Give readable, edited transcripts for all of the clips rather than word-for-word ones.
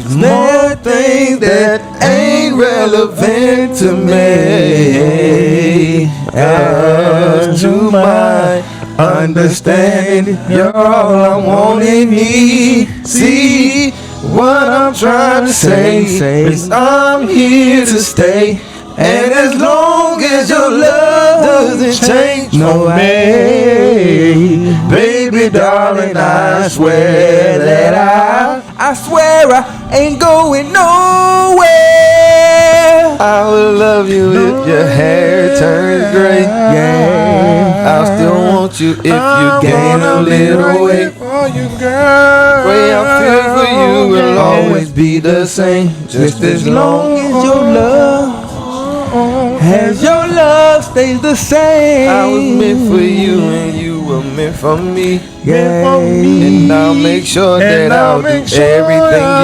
More things that ain't relevant to me. As to my understanding, you're all I want and need. See what I'm trying to say is I'm here to stay. And as long as your love doesn't change no way, baby darling, I swear that I swear I ain't going nowhere. I will love you if your hair turns gray. Yeah, I still want you if you gain a little weight. Way I feel for you will always be the same, just as long as your love. As your love stays the same. I was meant for you and you were meant for me. Yeah. And I'll make sure that I'll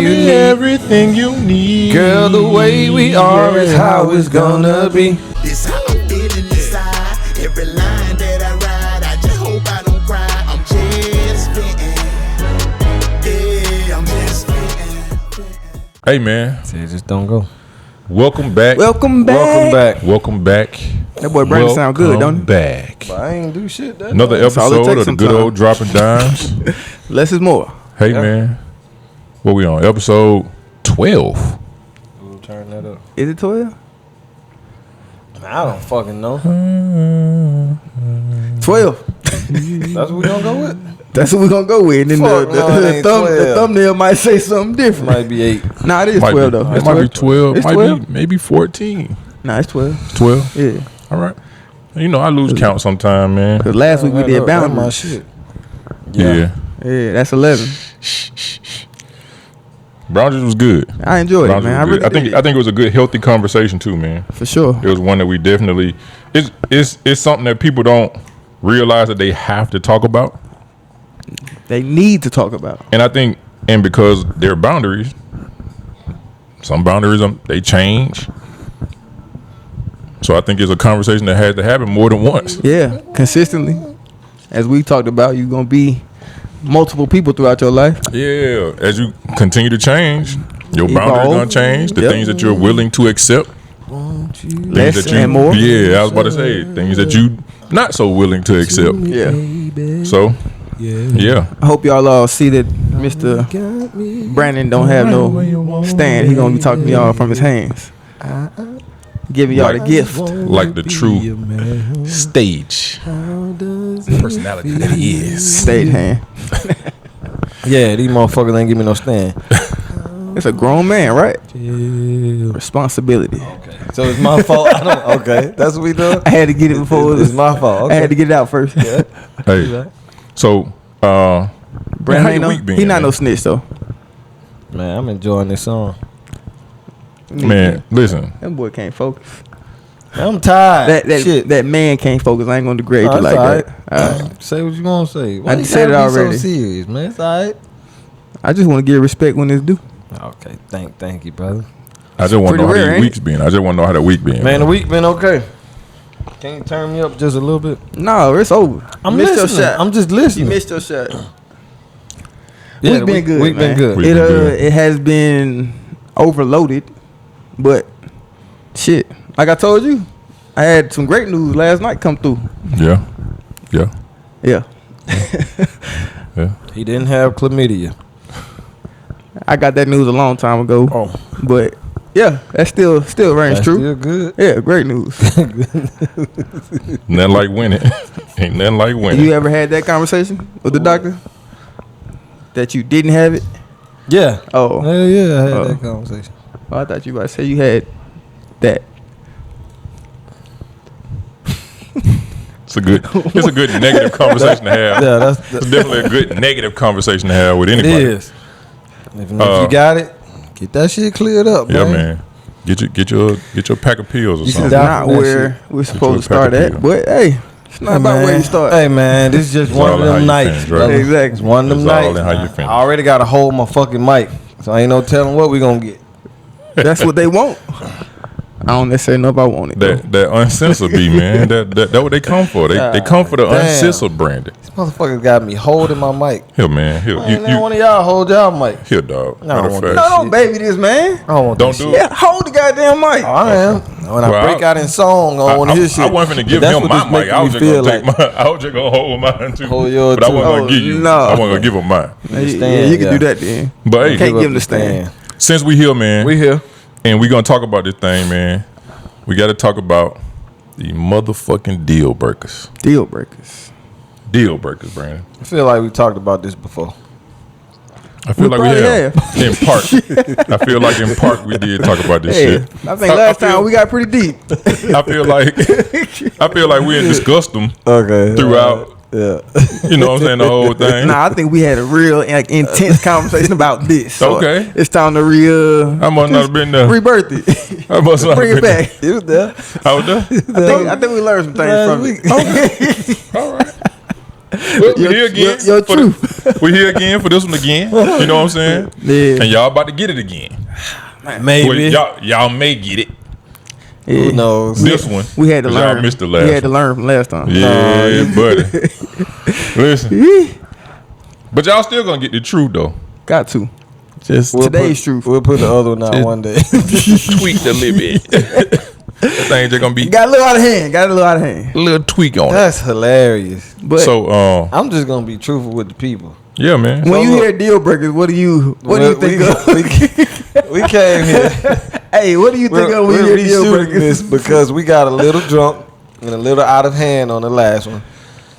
do everything you need. Girl, the way we are is how it's gonna be. This how I'm feeling inside. Every line that I ride, I just hope I don't cry. I'm just fitting. Yeah, I'm just fitting. Hey man, Say just don't go. welcome back. Welcome back. Welcome back. That boy Brandon sound good, don't he? Back. But I ain't do shit. That Another That's all it episode takes of the good sometime. old Dropping Dymes. Less is more. Hey man, what we on? Episode 12. We'll turn that up. Is it 12? I don't fucking know. 12. That's what we gonna go with. That's what we're going to go with. And then Fuck, no, it ain't the 12. thumbnail might say something different. Might be 8. Nah, it is Might 12 be, though. it might be 12. It's Might 12? be maybe 14. Nah, it's 12. 12. Yeah. All right. You know I lose count sometime, man. Because last week we did That's my boundaries. shit. Yeah. Yeah, that's 11. Boundaries was good. I enjoyed it, Boundaries man. I was really good. did. I think it was a good, healthy conversation too, man. For sure. It was one that we definitely. It's something that people don't realize that they have to talk about. They need to talk about it. And I think, and because their boundaries, some boundaries they change. So I think it's a conversation that has to happen more than once. Yeah, consistently. As we talked about, you're going to be multiple people throughout your life. Yeah, as you continue to change, your boundaries Evolve. gonna change. The Yep. things that you're willing to accept, Less things that you and more. Yeah, I was about to say things that you not so willing to accept. Yeah. So yeah, I hope y'all all see that Mr. Brandon don't have no stand. He going to be talking to y'all from his hands. Giving y'all the gift. like the true stage personality that he is. Stage hand. Yeah, these motherfuckers ain't give me no stand. It's a grown man, right? Responsibility. So it's my fault. Okay, that's what we do. I had to get it before It's my fault. Okay. I had to get it out first. Hey, so how Brandon ain't your no, week been? he not man? no snitch though. Man, I'm enjoying this song. Man, listen. That boy can't focus. I'm tired. Shit. That man can't focus. I ain't gonna degrade you it's like alright. that. All right. Say what you want to say. Why I you just said it gotta be already. So serious, man. It's alright. I just want to give respect when it's due. Okay, thank you, brother. I just want to know how Pretty rare, your ain't week's been. I just want to know how the week been. Man, the week been okay. Can you turn me up just a little bit? No, it's over. I'm You missed listening. your shot. I'm just You listening. missed your shot. Yeah, Week been good. Week man. been good. Week It been good. it has been overloaded, but shit. Like I told you, I had some great news last night come through. Yeah. Yeah, He didn't have chlamydia. I got that news a long time ago. Oh, But yeah, that still rings that's true. still good. Yeah, great news. Nothing like winning. Ain't nothing like winning. You ever had that conversation with the doctor that you didn't have it? Yeah. Oh, Hell yeah, I had that conversation. oh, I thought you about to say you had that. It's a good negative conversation to have. Yeah, It's definitely a good negative conversation to have with it anybody. is. If you got it, get that shit cleared up, Yeah, man. man. Get your pack of pills or You something. can Not that where we're supposed to start pack of at, pills. but hey, it's not about where you start. Hey, man, this is just It's one all of in how them you nights, finish, right? brother. Exactly. It's one of them It's all nights. in how you I finish. already got to hold my fucking mic, so ain't no telling what we gonna get. That's what they want. I don't necessarily know if I want it. That uncensored B, man. That what they come for. They come for the uncensored branded. This motherfucker got me holding my mic. Here, man. Here, Man, one of y'all hold y'all mic. Here, dog. I don't want Matter of that fact. don't baby this, man. I don't want Don't this do shit. it. Yeah, hold the goddamn mic. I am. When I break out in song, I want to hear shit. I wasn't finna give That's him what my this mic. making I was me just feel gonna take like. mine. I was just gonna hold mine too. Hold yours but I too. wasn't gonna give you. no. I wasn't gonna give him mine. Yeah, you can do that then. But hey, Can't give him the stand. since we here, man, We here. and we gonna talk about this thing, man. We got to talk about the motherfucking deal breakers. Deal breakers. Deal breakers, Brandon. I feel like we talked about this before. I feel like we probably have. In part. I feel like in part we did talk about this Hey, shit. I think last time we got pretty deep. I feel like we had discussed them Okay. throughout. Yeah. You know what I'm saying? The whole thing. Nah, I think we had a real intense conversation about this. So Okay. it's time to I must not have been there. rebirth it. I must not Bring have it been back. You was there. there. I was there. I think we learned some things from it. All right. Well, we here again. your for we here again for this one again. You know what I'm saying? Yeah. And y'all about to get it again. Maybe. Well, y'all may get it. Yeah. Who knows? This one. We had to 'cause learn. Y'all missed the We last had to learn from last time. one. Yeah, buddy. Listen. But y'all still gonna get the truth though. Got to. Just Today's truth. We'll put the other one out one day. tweak a little bit. That thing just gonna be Got a little out of hand. a little tweak on it. That's hilarious. But So I'm just gonna be truthful with the people. yeah, man. when you look- hear deal breakers, what do you think of? We came here. Hey, what do you think of when you We're hear deal reshooting breakers? this because we got a little drunk and a little out of hand on the last one.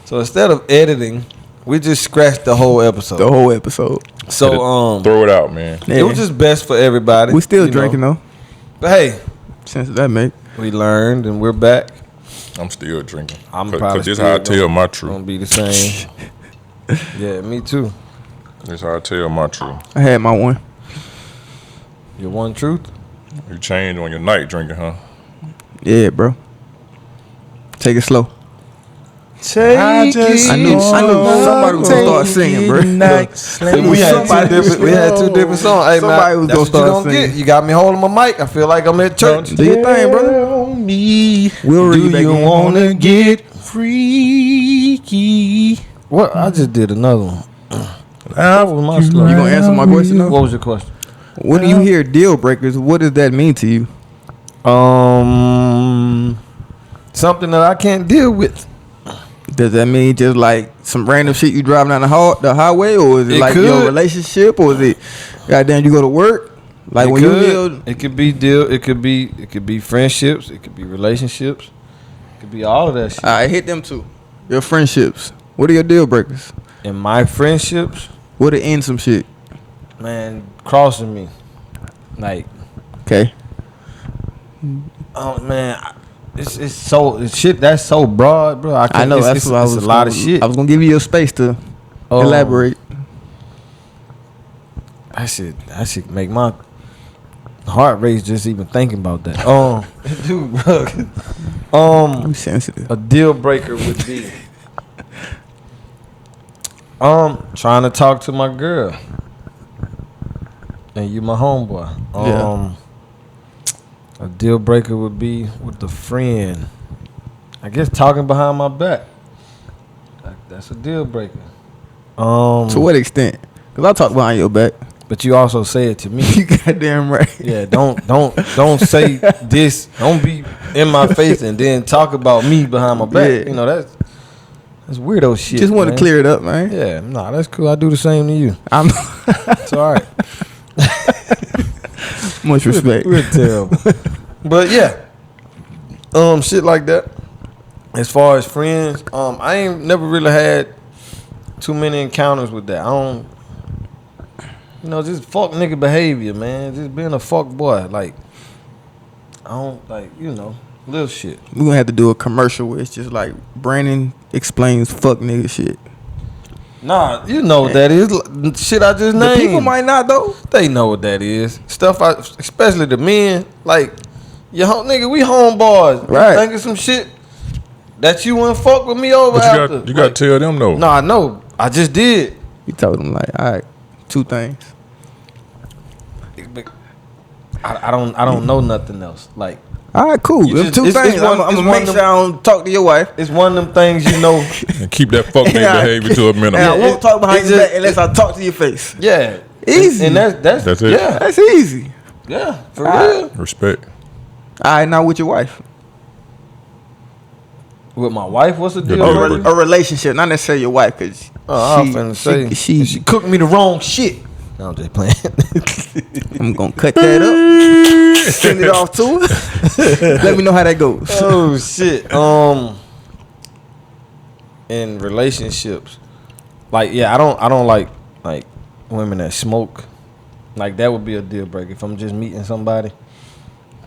So instead of editing, we just scratched the whole episode. The whole episode. So Throw it out, man. Yeah. it was just best for everybody. We still you know. drinking though. But hey, Since that make. we learned and we're back. I'm still drinking. I'm Cause probably this still how I tell my Gonna truth. be the same. Yeah, me too. This how I tell my truth. I had my one. Your one truth. You change on your night drinking, huh? Yeah, bro. Take it slow. I knew somebody was gonna start singing, bro. We had two different songs. Hey, Somebody man, was that's gonna what you start gonna singing. get. You got me holding my mic. I feel like I'm at church. Do your thing, brother. Me, We'll read do back you in. wanna get freaky? What? I just did another one. What was my slow? You gonna answer my question though? What was your question? When you hear deal breakers, what does that mean to you? Something that I can't deal with. Does that mean just like some random shit you driving down the highway, or is it, It like could. your relationship, or is it goddamn you go to work? Like when you hear it could be deal. It could be friendships. It could be relationships. It could be all of that shit. I hit them too. Your friendships. What are your deal breakers? In my friendships, What to end some shit? man, crossing me, like, Okay. oh man, it's so shit. That's so broad, bro. I know it's, that's it's, what I it's was. a lot of shit. I was gonna give you your space to elaborate. That should make my heart race just even thinking about that. Dude, bro. I'm sensitive. A deal breaker would be trying to talk to my girl. And you my homeboy. A deal breaker would be with a friend. I guess talking behind my back. That's a deal breaker. To what extent? Because I talk behind your back. But you also say it to me. You goddamn right. Yeah, don't say this. Don't be in my face and then talk about me behind my back. Yeah. You know that's weirdo shit. Just want to man. clear it up, man. Yeah, nah, that's cool. I do the same to you. I'm It's all right. much respect. We're terrible. But yeah, shit like that. As far as friends, I ain't never really had too many encounters with that. I don't, just fuck nigga behavior, man. Just being a fuck boy. Like, I don't little shit. We're gonna have to do a commercial where it's just like Brandon explains fuck nigga shit. Nah, you know what that is. Shit I just named. The people might not though. They know what that is. Stuff especially the men, like, nigga, we homeboys. Right. Thinking some shit that you wouldn't fuck with me over But after. you got to tell them though. No, I know. I just did. You told him like, all right, two things. I don't know nothing else. Like, All right, cool. You Them just- two it's things. one- I'm it's gonna one make of sure I them- don't talk to your wife. It's one of them things you know. And keep that fuck nigga Yeah. behavior to a minimum. And I won't talk behind it's your just- back unless I talk to your face. Yeah, Easy. and that's That's it. Yeah, That's easy. yeah, for real. Respect. All right, now with your wife. With my wife, what's the deal? deal brother? breaker. A relationship, not necessarily your wife, because I was finna say she cooked me the wrong shit. No, I'm just playing. I'm gonna cut that up, send it off to her. Let me know how that goes. Oh shit. In relationships, like I don't like women that smoke. Like that would be a deal breaker if I'm just meeting somebody.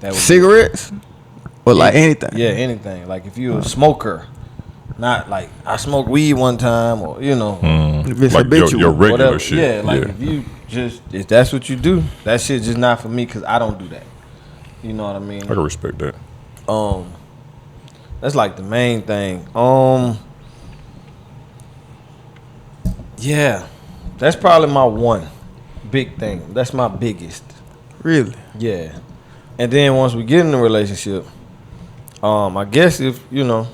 That would Cigarettes, or like anything. Yeah, anything. Like if you're a smoker, not like I smoked weed one time or If it's Like habitual, your regular whatever. shit. Yeah, like if you if that's what you do, that shit just not for me because I don't do that. You know what I mean? I can respect that. That's like the main thing. Yeah, that's probably my one big thing. That's my biggest. really. Yeah, and then once we get in a relationship, I guess if before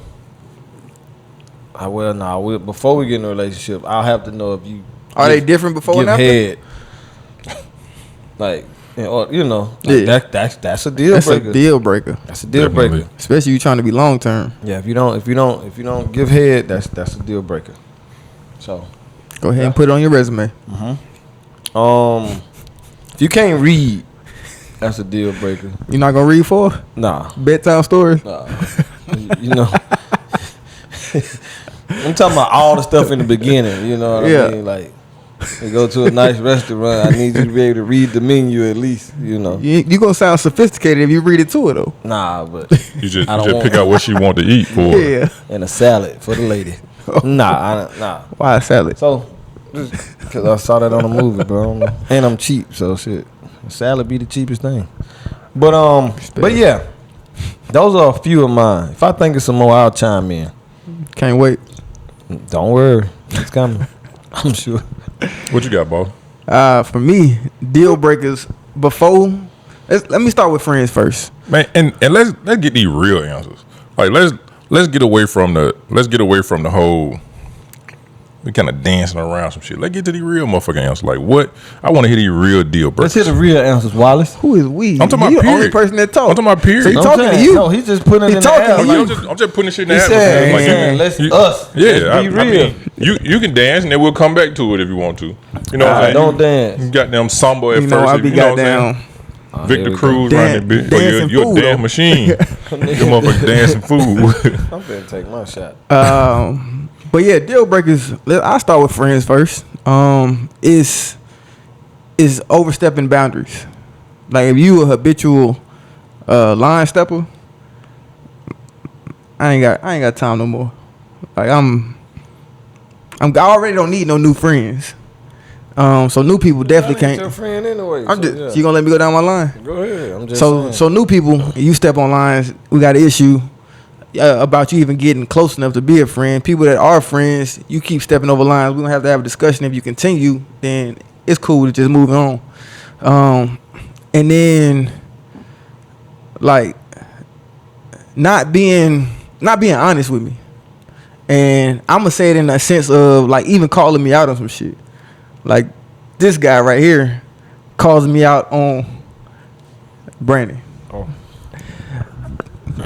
we get in a relationship, I'll have to know if you Are they different before give and after? head. Like, or Yeah. that's a deal That's breaker. a deal breaker, That's a deal Definitely. breaker. especially you trying to be long term. Yeah, if you don't give head, that's a deal breaker. So, Go ahead and put it on your resume. if you can't read, that's a deal breaker. You're not gonna read for her? Nah, Bedtime stories. you know. I'm talking about all the stuff in the beginning. You know what Yeah. I mean? Like, you go to a nice restaurant. I need you to be able to read the menu at least. You You gonna sound sophisticated if you read it to her though. Nah, but You just, I don't pick want- out what she want to eat for. Yeah. and a salad for the lady. Nah. Why salad? So, because I saw that on a movie, bro. And I'm cheap, so shit. Salad be the cheapest thing. But yeah, those are a few of mine. If I think of some more, I'll chime in. Can't wait. Don't worry, it's coming. I'm sure. What you got, bro? For me, deal breakers before. Let me start with friends first. Man, and let's get these real answers. Like let's get away from the whole we kind of dancing around some shit. Let's get to the real motherfucking answers. Like what I want to hear these real deal breakers. Let's hear the real answers, Wallace. Who is we? I'm talking about you the only period. person that talk. I'm talking about period. So he I'm talking to you. No, he's just putting it He in talking the to air. you. Like, I'm just putting this shit in the He said, atmosphere. let's you- us. Yeah, Let's be I real. mean, you can dance and then we'll come back to it if you want to. You know what I'm saying? Don't You dance. goddamn samba at You first. know I be you know what I'm saying? goddamn. Victor here we go. Cruz running that bitch. Dancing You're a fool, damn though. machine. You motherfucking dancing fool. I'm finna take my shot. But yeah, deal breakers. I start with friends first. Is overstepping boundaries. Like if you a habitual line stepper, I ain't got time no more. Like I already don't need no new friends. So new people definitely I ain't your can't. friend anyway. I'm so, just yeah. you gonna let me go down my line. Go ahead. I'm just So saying. so new people, you step on lines. We got an issue about you even getting close enough to be a friend. People that are friends, you keep stepping over lines. We gonna have to have a discussion. If you continue, then it's cool to just move on. And then like not being honest with me. And I'm gonna say it in a sense of like even calling me out on some shit. Like this guy right here calls me out on Brandon. Oh.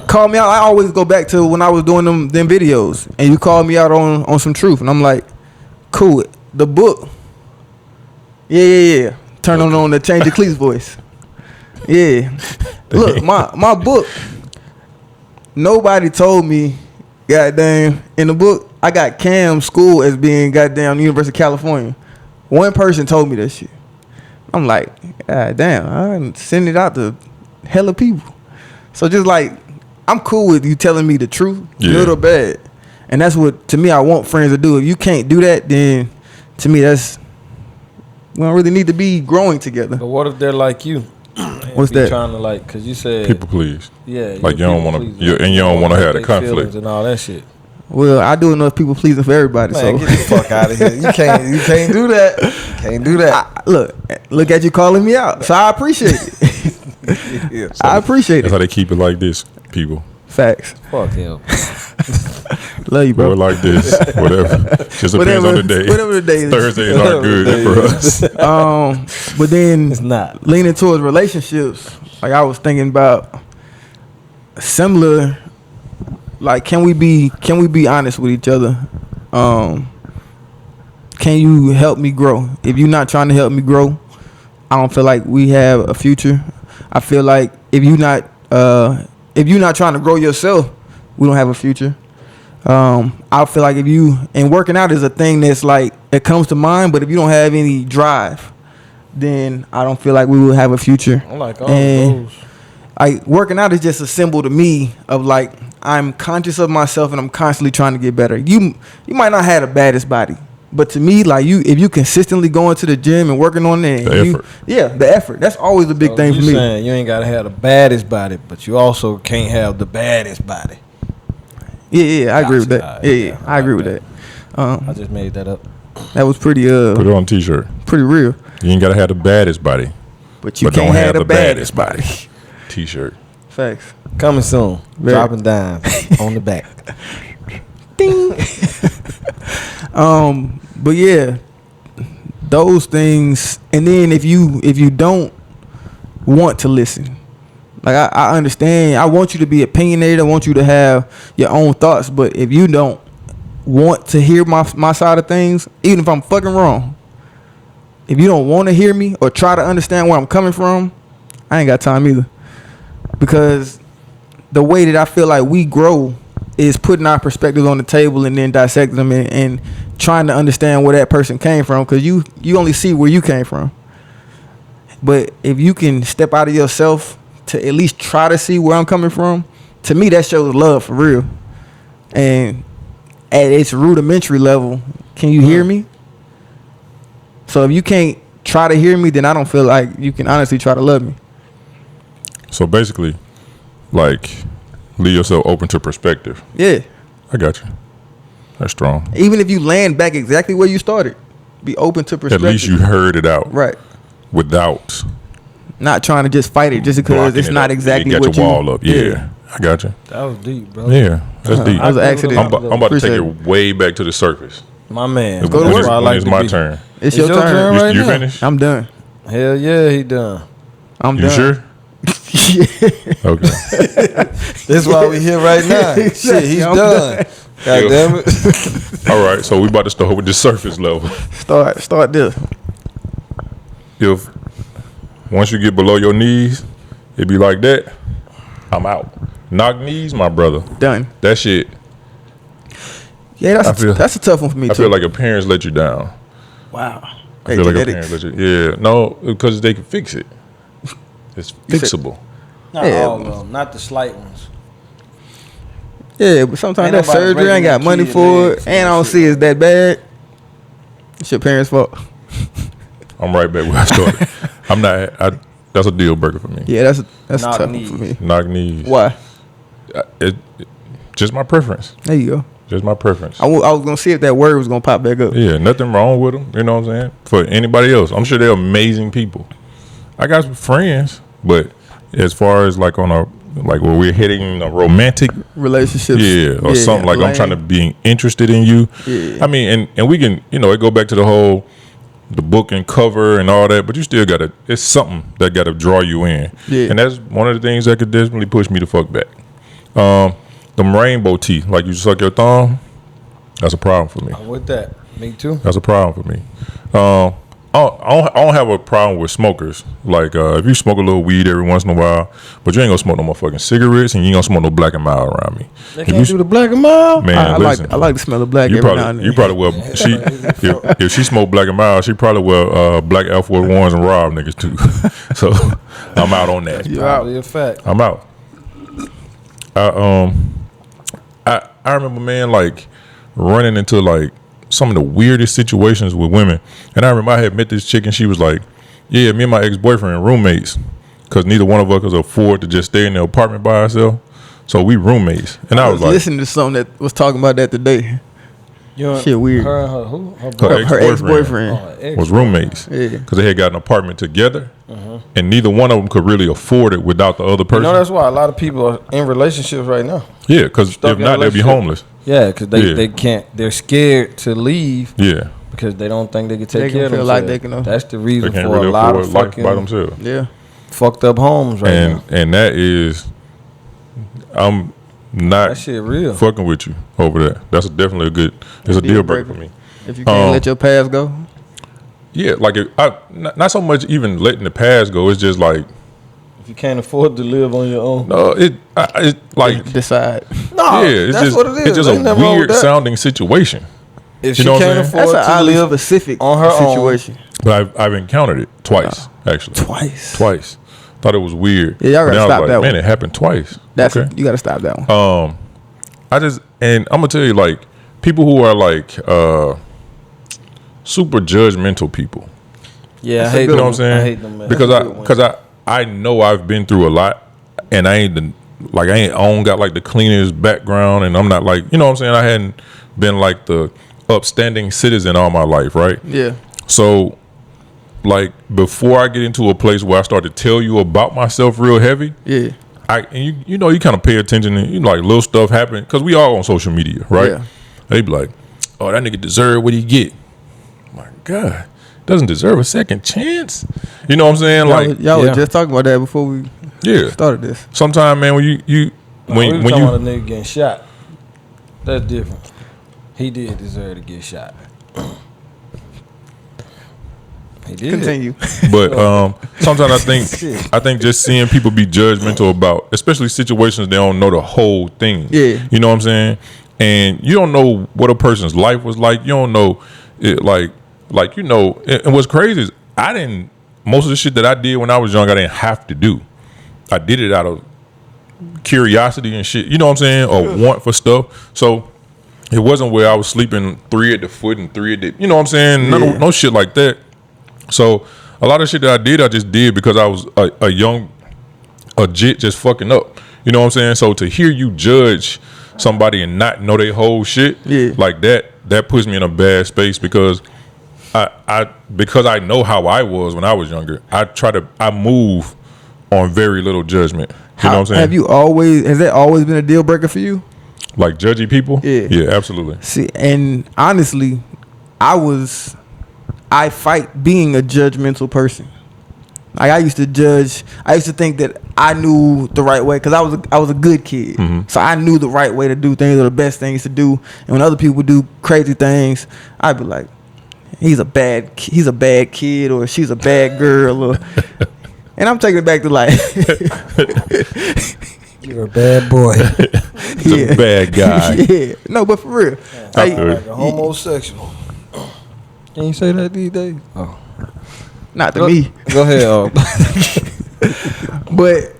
Call me out. I always go back to when I was doing them videos, and you called me out on some truth, and I'm like, cool. The book, yeah. Turn on the Change the Cleats voice. Yeah. Look, my book. Nobody told me, goddamn, in the book I got Cam school as being goddamn University of California. One person told me that shit. I'm like, God damn, I'm sending it out to hella people. So just like, I'm cool with you telling me the truth, good or bad. And that's what, to me, I want friends to do. If you can't do that, then to me, that's, we don't really need to be growing together. But what if they're like you? What's Be that? Trying to like, cause you said People please. yeah, Like, you you're don't people wanna- pleaser. you- and you don't wanna have the Big conflict. feelings and all that shit. Well, I do enough people pleasing for everybody. Man, so get the fuck out of here. You can't do that. You can't do that. look at you calling me out. So I appreciate it. I appreciate That's it. how they keep it like this, people. Facts. Fuck him. Love you, Or bro. like this, whatever. Just depends on the day. Whatever the day is. Thursdays aren't good for us. But then It's not. leaning towards relationships, like I was thinking about similar. Like, can we be honest with each other? Can you help me grow? If you're not trying to help me grow, I don't feel like we have a future. I feel like if you're not trying to grow yourself, we don't have a future. I feel like and working out is a thing that's like, it comes to mind, but if you don't have any drive, then I don't feel like we will have a future. I'm like, oh, And those. like, working out is just a symbol to me of like, I'm conscious of myself and I'm constantly trying to get better. You might not have the baddest body, but to me, like, if you consistently going to the gym and working on it, The effort. the effort. That's always a big thing for me. Saying you ain't gotta have the baddest body, but you also can't have the baddest body. Yeah, I agree with that. Gotcha. Yeah, I agree with that. I just made that up. That was pretty Put it on a t-shirt. pretty real. You ain't gotta have the baddest body. But you But can't don't have the baddest body. T-shirt. Facts. Coming soon. Very. Dropping dimes on the back. Ding. But yeah, those things. And then if you don't want to listen, like I understand, I want you to be opinionated, I want you to have your own thoughts, but if you don't want to hear my side of things, even if I'm fucking wrong, if you don't want to hear me or try to understand where I'm coming from, I ain't got time either. Because the way that I feel like we grow is putting our perspectives on the table and then dissecting them and trying to understand where that person came from, because you only see where you came from. But if you can step out of yourself to at least try to see where I'm coming from, to me that shows love for real. And at its rudimentary level, can you hear me? So if you can't try to hear me, then I don't feel like you can honestly try to love me. So basically, like, leave yourself open to perspective. Yeah. I got you. That's strong. Even if you land back exactly where you started, be open to At perspective. least you heard it out. Right. Without Not trying to just fight it just because blocking it's it not up. exactly You got what your you wall up. Yeah. I got you. That was deep, bro. Yeah. That's deep. That was an accident. I'm about to take Appreciate it way back to the surface. My man. Go to When work. it's- That's why I when like it's to my be. turn. It's It's your your turn. turn You, right you now. finished? I'm done. Hell yeah, he done. I'm You done. sure? Okay. That's why we here right now. Shit, he's I'm done. God Yeah. damn it. All right. So we about to start with the surface level. Start this. If once you get below your knees, it be like that. I'm out. Knock knees, my brother. Done. That shit. Yeah, I feel- that's a tough one for me I too. feel like your parents let you down. wow. I feel like your Genetics. parents let you. Yeah. No, because they can fix it. It's You said- fixable. Not Yeah. all of them, not the slight ones. Yeah, but sometimes Ain't that nobody surgery breaking ain't got their money kid for legs it, for and I that don't shit. see it's that bad. It's your parents' fault. I'm right back where I started. I'm not. That's a deal breaker for me. Yeah, that's Knock tough knees. for me. Knock knees. Why? Just my preference. There you go. Just my preference. I was gonna see if that word was gonna pop back up. Yeah, nothing wrong with them. You know what I'm saying? For anybody else, I'm sure they're amazing people. I got some friends, but as far as like on a like where we're hitting a romantic, Relationships. yeah, or something like I'm trying to be interested in you. Yeah. I mean, and we can, it go back to the book and cover and all that, but you still gotta. It's something that gotta draw you in. Yeah. And that's one of the things that could definitely push me to fuck back. Them rainbow teeth, like you suck your thumb, that's a problem for me. I'm with that. Me too. That's a problem for me. I don't have a problem with smokers. Like if you smoke a little weed every once in a while, but you ain't gonna smoke no motherfucking cigarettes, and you ain't gonna smoke no Black and Mild around me. They If can't you- do the black and mild. Man, I listen, like the smell of black you every now and then. probably will. She if she smoked Black and Mild, she probably will black Air Force Ones and rob niggas too. So I'm out on that. Probably a fact. I'm out. I remember, man, like running into like some of the weirdest situations with women. And I remember I had met this chick and she was like, yeah, me and my ex-boyfriend roommates, because neither one of us could afford to just stay in the apartment by ourselves. So we roommates. And I was like, listening to something that was talking about that today. Shit weird. Her and her who? Her ex-boyfriend. Was roommates. Yeah. Because they had got an apartment together, and neither one of them could really afford it without the other person. You know, that's why a lot of people are in relationships right now. Yeah, because Stuck if in a not, they'll be relationship. homeless. Yeah, because they can't. They're scared to leave Yeah, because they don't think they can take They care of feel themselves. like they can. That's the they reason can't for really a lot afford of life fucking by themselves. Yeah. fucked up homes right now. And that is, I'm not That shit real. fucking with you over that. That's definitely a good. It's a deal breaker for me. If you can't let your past go. Yeah, like not so much even letting the past go. It's just like If you can't afford to live on your own. no, it like Decide. No, yeah, it's that's just what it is. it's just Ain't a nothing wrong with weird that. sounding situation. If You she know what I'm can't saying? afford That's an to highly live specific on her own. situation. But I've encountered it twice actually. Twice. Thought it was weird. Yeah, y'all But gotta then I was stop like, that man, one. it happened twice. That's okay. you got to stop that one. And I'm gonna tell you, like, people who are like super judgmental people. Yeah, I That's a hate good You know them. what I'm saying? I hate them, man. Because I know I've been through a lot, and I don't got like the cleanest background, and I'm not like, you know what I'm saying? I hadn't been like the upstanding citizen all my life, right? Yeah. So, like, before I get into a place where I start to tell you about myself real heavy, Yeah. and you know, you kind of pay attention and you know, like little stuff happen because we all on social media, right? Yeah. They be like, "Oh, that nigga deserve what he get." My God, doesn't deserve a second chance. You know what I'm saying? Like, Y'all were just talking about that before we yeah. started this. Sometimes, man, when you we when talking you about a nigga getting shot. That's different. He did deserve to get shot. He did. Continue. But sometimes I think just seeing people be judgmental about, especially situations they don't know the whole thing. Yeah. You know what I'm saying? And you don't know what a person's life was like. You don't know it like you know. And what's crazy is most of the shit that I did when I was young, I didn't have to do. I did it out of curiosity and shit. You know what I'm saying? Or want for stuff. So it wasn't where I was sleeping 3 at the foot and 3 at the. You know what I'm saying? No shit like that. So a lot of shit that I just did because I was a jit just fucking up. You know what I'm saying? So to hear you judge somebody and not know their whole shit like that puts me in a bad space because because I know how I was when I was younger. I move on very little judgment. You know what I'm saying? Has that always been a deal breaker for you? Like judgy people? Yeah. Yeah, absolutely. See, and honestly, I fight being a judgmental person. Like I used to judge. I used to think that I knew the right way because I was a good kid. Mm-hmm. So I knew the right way to do things or the best things to do. And when other people do crazy things, I'd be like, he's a bad kid or she's a bad girl. Or, and I'm taking it back to like, You're a bad boy. He's a bad guy. Yeah. No, but for real. I Like, feel Like a homosexual. Can you say that these days? Oh. not to me. Go ahead. But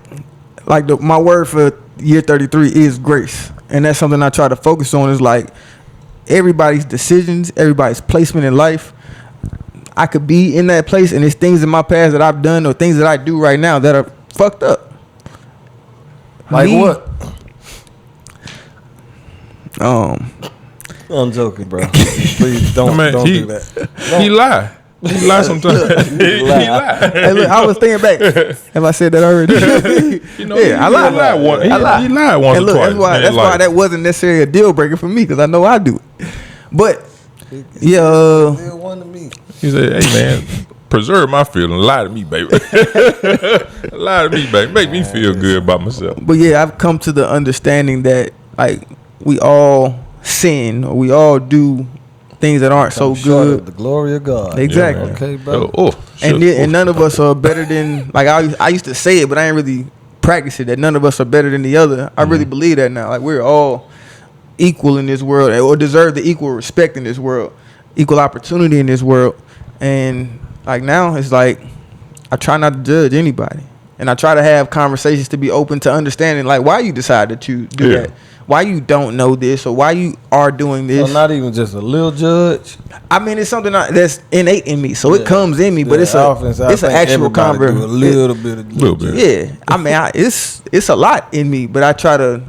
like my word for year 33 is grace. And that's something I try to focus on is like everybody's decisions, everybody's placement in life. I could be in that place and there's things in my past that I've done or things that I do right now that are fucked up. Like what? I'm joking, bro. Please don't do that. He lie. He lie sometimes. he lie. Hey, look, I was thinking back. Have I said that already? You know, Yeah, I lie. He lied once. I lie. He lied once And or look, twice. that's why that wasn't necessarily a deal breaker for me because I know I do it. But yeah, Still one to me. He said, "Hey man, preserve my feelings. Lie to me, baby. Lie to me, baby. Make me feel good about myself." but yeah, I've come to the understanding that like we all sin or we all do things that aren't so Short of good. the glory of God. Exactly. man. Okay, bro. And none of us are better than like I used to say it, but I ain't really practice it. That none of us are better than the other. I really believe that now. Like we're all equal in this world, or deserve the equal respect in this world, equal opportunity in this world. And like now, it's like I try not to judge anybody, and I try to have conversations to be open to understanding like why you decided to do that, why you don't know this, or why you are doing this. So not even just a little judge. I mean, it's something that's innate in me, so it comes in me. But it's an actual conversation. A little bit. Yeah, I mean, it's a lot in me, but I try to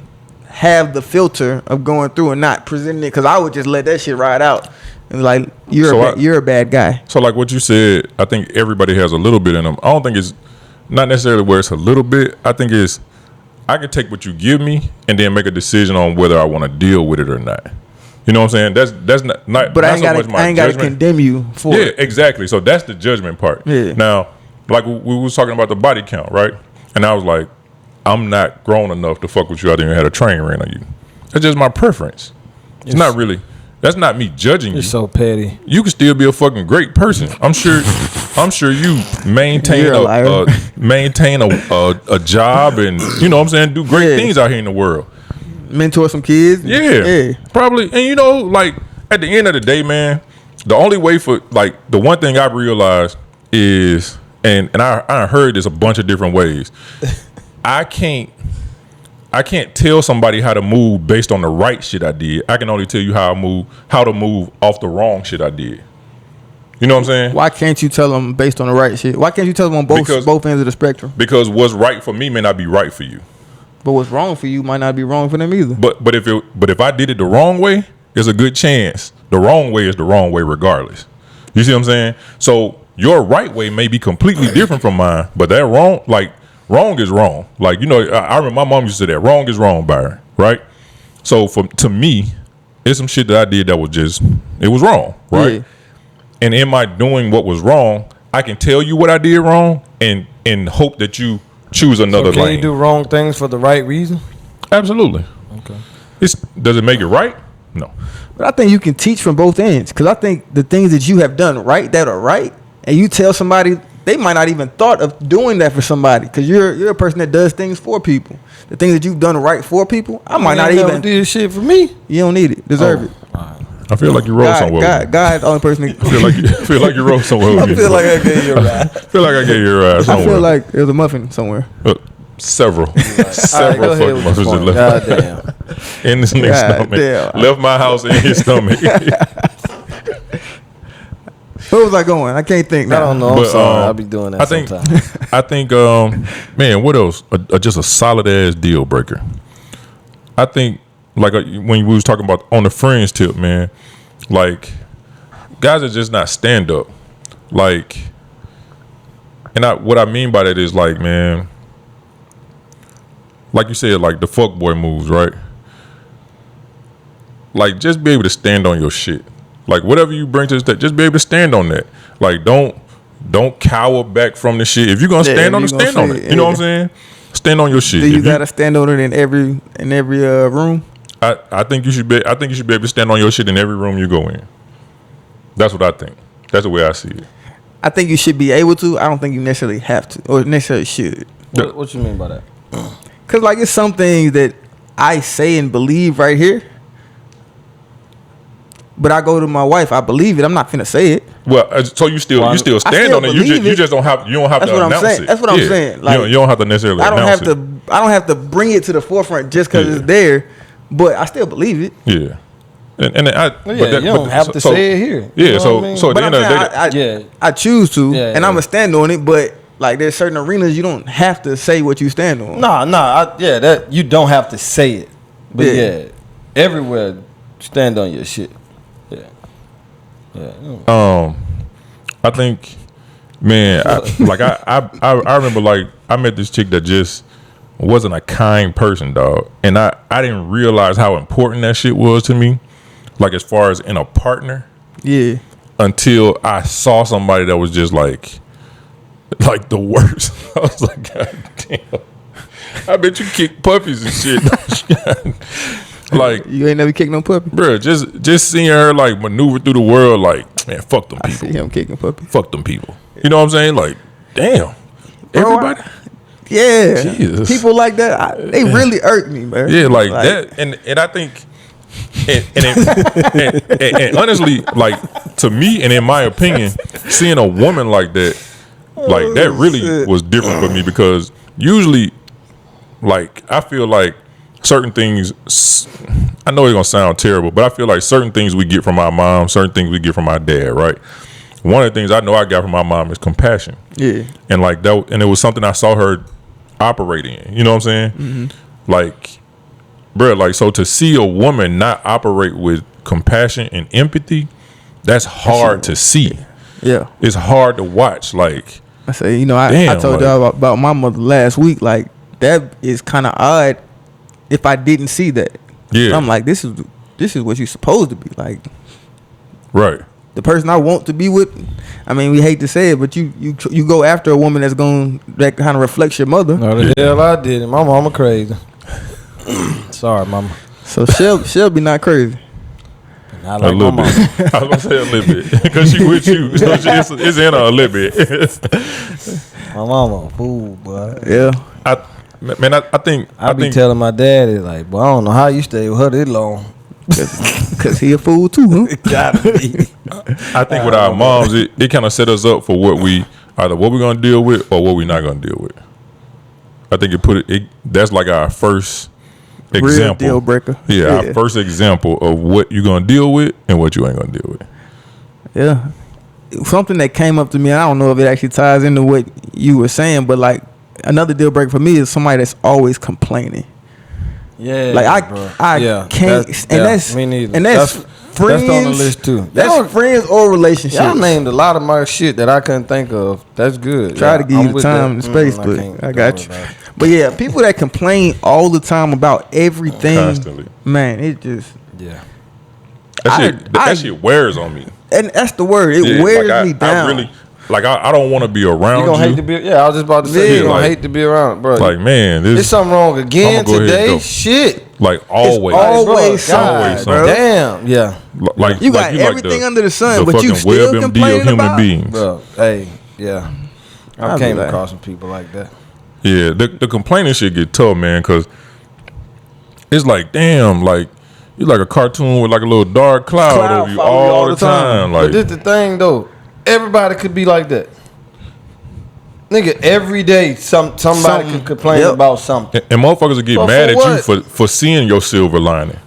have the filter of going through and not presenting it, because I would just let that shit ride out and like you're a bad guy. So like what you said, I think everybody has a little bit in them. I don't think it's not necessarily where it's a little bit. I think it's I can take what you give me and then make a decision on whether I want to deal with it or not. You know what I'm saying? That's not But not I ain't so much my got to judgment. condemn you for it. Yeah, exactly. So that's the judgment part. Yeah. Now, like we was talking about the body count, right? And I was like, I'm not grown enough to fuck with you. I didn't had a train ran on you. That's just my preference. It's not really. That's not me judging you. You're so petty. You can still be a fucking great person. I'm sure you maintain You're a liar. maintain a job and you know what I'm saying, do great things out here in the world. Mentor some kids. Yeah. Probably. And you know, like at the end of the day, man, the only way for like the one thing I've realized is and I heard this a bunch of different ways. I can't tell somebody how to move based on the right shit I did. I can only tell you how to move off the wrong shit I did. You know what I'm saying? Why can't you tell them based on the right shit? Why can't you tell them on both ends of the spectrum? Because what's right for me may not be right for you. But what's wrong for you might not be wrong for them either. But if I did it the wrong way, there's a good chance the wrong way is the wrong way regardless. You see what I'm saying? So your right way may be completely different from mine, but that wrong, like wrong is wrong. Like, you know, I remember my mom used to say that wrong is wrong, Byron, right? So to me, it's some shit that I did that was just, it was wrong, right? Yeah. And in my doing what was wrong, I can tell you what I did wrong and hope that you choose another So can lane. you do wrong things for the right reason? Absolutely. Okay. Does it make it right? No. But I think you can teach from both ends, because I think the things that you have done right that are right, and you tell somebody, they might not even thought of doing that for somebody, because you're a person that does things for people. The things that you've done right for people, I might not even do this shit for me. You don't need it. Deserve it. I feel like you wrote somewhere. God's the only person. I feel like you wrote somewhere. I feel like I gave you a ride. I feel like I gave you a ride somewhere. I feel like there's a muffin somewhere. Several All right, fucking go ahead with muffins this that one. left God damn. in this nigga's God stomach. damn. Left my house in his stomach. Where was I going? I can't think now. I don't know. I'm But, sorry. I'll be doing that I think, sometimes. man, what else? Just a solid ass deal breaker. I think, like when we was talking about on the friends tip, man, like guys are just not stand up. Like, and what I mean by that is like, man, like you said, like the fuckboy moves, right? Like, just be able to stand on your shit. Like, whatever you bring to the stage, just be able to stand on that. Like, don't cower back from the shit. If you're gonna stand on it, stand on it. You know what I'm saying? Stand on your shit. Do you gotta stand on it in every room? I think you should be able to stand on your shit in every room you go in. That's what I think. That's the way I see it. I think you should be able to. I don't think you necessarily have to or necessarily should. What you mean by that? Cause like it's some things that I say and believe right here, but I go to my wife, I believe it. I'm not finna say it. Well, so you still stand on it. You just don't have to announce it. That's what I'm saying. Like, you don't have to necessarily. I don't announce have to bring it to the forefront just because it's there, but I still believe it. Yeah. You don't have to say it here. Yeah, you know so what I mean? so at the end of the day, I choose to, Yeah, and I'm gonna stand on it. But like, there's certain arenas you don't have to say what you stand on. that you don't have to say it, but everywhere stand on your shit. I think, man, I remember like I met this chick that just wasn't a kind person, dog, and I didn't realize how important that shit was to me. Like, as far as in a partner, until I saw somebody that was just like the worst. I was like, God damn, I bet you kick puppies and shit. Like, you ain't never kicked no puppy, bro. Just seeing her like maneuver through the world, like, man, fuck them people. I see him kicking puppy. Fuck them people. You know what I'm saying? Like, damn, everybody. Yeah, Jesus. People like that, they really irk me, man. Yeah, like that, and I think, and honestly, like, to me and in my opinion, seeing a woman like that, like that really was different for me, because usually, like, I feel like certain things, I know it's gonna sound terrible, but I feel like certain things we get from our mom, certain things we get from our dad, right? One of the things I know I got from my mom is compassion. Yeah, and like that, and it was something I saw her operating in. You know what I'm saying? Mm-hmm. Like, bro, like, so to see a woman not operate with compassion and empathy, that's hard to see. Yeah. It's hard to watch. Like, I say, you know, I damn, told like- y'all about my mother last week. Like, that is kind of odd if I didn't see that. Yeah. I'm like, this is what you're supposed to be. Like, right. the person I want to be with. I mean, we hate to say it, but you go after a woman that kind of reflects your mother. No, the hell I did it. My mama crazy. Sorry, mama. So Shelby not crazy. I A like my little mama. bit. I was gonna say a little bit because she with you, so it's in her a little bit. My mama a fool, boy. Yeah. I think I be telling my daddy, like, boy, I don't know how you stay with her this long. Cause he a fool too, huh? Gotta be. I think with our moms, it kind of set us up for what we're gonna deal with or what we're not gonna deal with. I think that's like our first example. Real deal breaker. Yeah, our first example of what you're gonna deal with and what you ain't gonna deal with. Yeah. Something that came up to me, I don't know if it actually ties into what you were saying, but like another deal breaker for me is somebody that's always complaining. Yeah, Like I yeah, can't, that's me neither. And that's friends. That's on the list too. That's friends or relationships. Y'all named a lot of my shit that I couldn't think of. That's good. Try to give I'm you the with time and that. space, I but can't I do got it you. about it. But yeah, people that complain all the time about everything, Constantly. man, it just Yeah. That shit wears on me. and that's the word. It Yeah, wears like me down. I really, like I don't want to be around You gonna you. hate to be? Yeah, I was just about to say Yeah, you gonna like- hate to be around, bro. Like, man, there's this something wrong again I'ma go ahead and today. go. Shit. like always, always God, something. bro. Damn. Yeah, like You like got everything under the sun, the but you fucking still WebMD complaining of human about? beings. bro. Hey, yeah. I I'll be came like- across some people like that. Yeah, the complaining shit get tough, man, because it's like, damn, like you like a cartoon with like a little dark cloud over you follow you all the time. But Like, this the thing though. Everybody could be like that. Nigga, every day somebody Something. can complain Yep. about something. and motherfuckers will get But mad for at what? you for seeing your silver lining.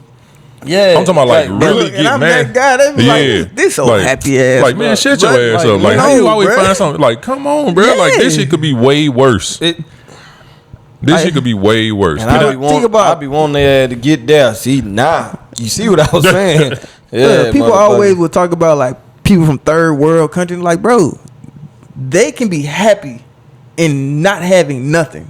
Yeah. I'm talking about like bro, really and get I'm mad. that guy that be like, this old happy ass, Like, man, bro. shut your But, ass like, up. Like, no, how you always bruh. find something? Like, come on, bro. Like, this Yeah. shit could be way worse. This shit could be way worse. And You I know- be, I be wanting their ass to get there. See, you see what I was saying? Yeah, People motherfucker. always will talk about like people from third world countries. Like, bro, they can be happy in not having nothing,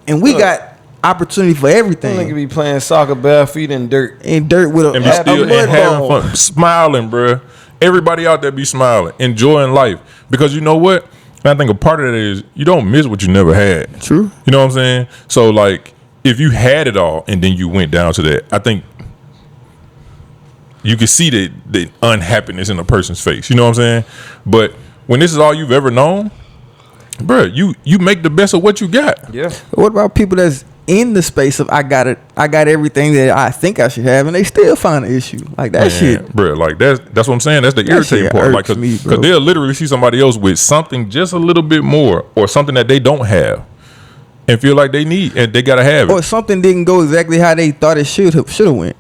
and we Look. got opportunity for That nigga everything. be playing soccer bare feet in dirt. In dirt with a, and be a still mud and having ball. fun, smiling, bruh. Everybody out there be smiling, enjoying life. Because you know what? And I think a part of that is you don't miss what you never had. True. You know what I'm saying? So like, if you had it all and then you went down to that, I think you can see the unhappiness in a person's face. You know what I'm saying? But when this is all you've ever known, bruh, you make the best of what you got. Yeah. What about people that's in the space of I got everything that I think I should have, and they still find an issue like that shit. Bro, like that's what I'm saying. That's the irritating shit part. Like, irks me, bro. because they'll literally see somebody else with something just a little bit more, or something that they don't have, and feel like they need and they gotta have it. Or something didn't go exactly how they thought it should have went,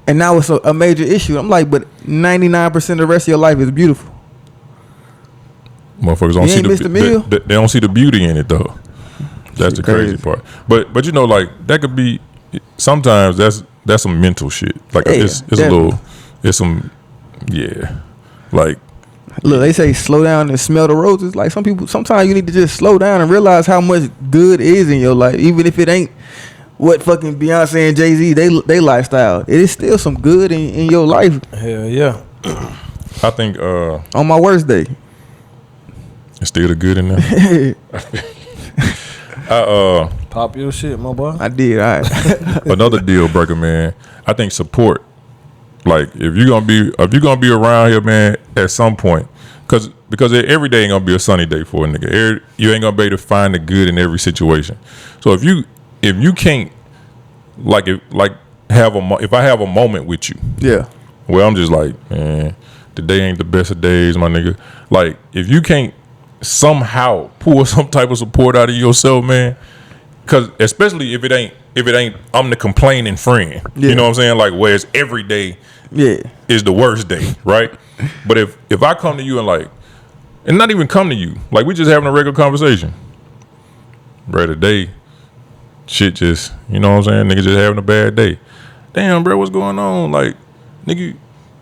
and now it's a major issue. I'm like, but 99% of the rest of your life is beautiful. Motherfuckers don't You see ain't missed a meal? they don't see the beauty in it though. That's the crazy crazy. part. But you know, like that could be sometimes that's some mental shit. Like Yeah, it's a definitely. little, it's some, yeah, like. Look, they say slow down and smell the roses. Like sometimes you need to just slow down and realize how much good is in your life, even if it ain't what fucking Beyonce and Jay-Z they lifestyle. It is still some good in your life. Hell yeah. I think On my worst day, it's still the good in there. Pop your shit, my boy. I did. All right. Another deal breaker, man. I think support. Like if you're gonna be around here, man, at some point, because every day ain't gonna be a sunny day for a nigga. You ain't gonna be able to find the good in every situation. So if you can't if I have a moment with you, Yeah. well, I'm just like, man, today ain't the best of days, my nigga. Like if you can't somehow pull some type of support out of yourself, man. Cause especially if it ain't I'm the complaining friend. Yeah. You know what I'm saying? Like whereas every day Yeah. is the worst day, right? But if I come to you and not even come to you, like we just having a regular conversation. Bro, today, shit just, you know what I'm saying? Nigga just having a bad day. damn, bro, what's going on? Like, nigga,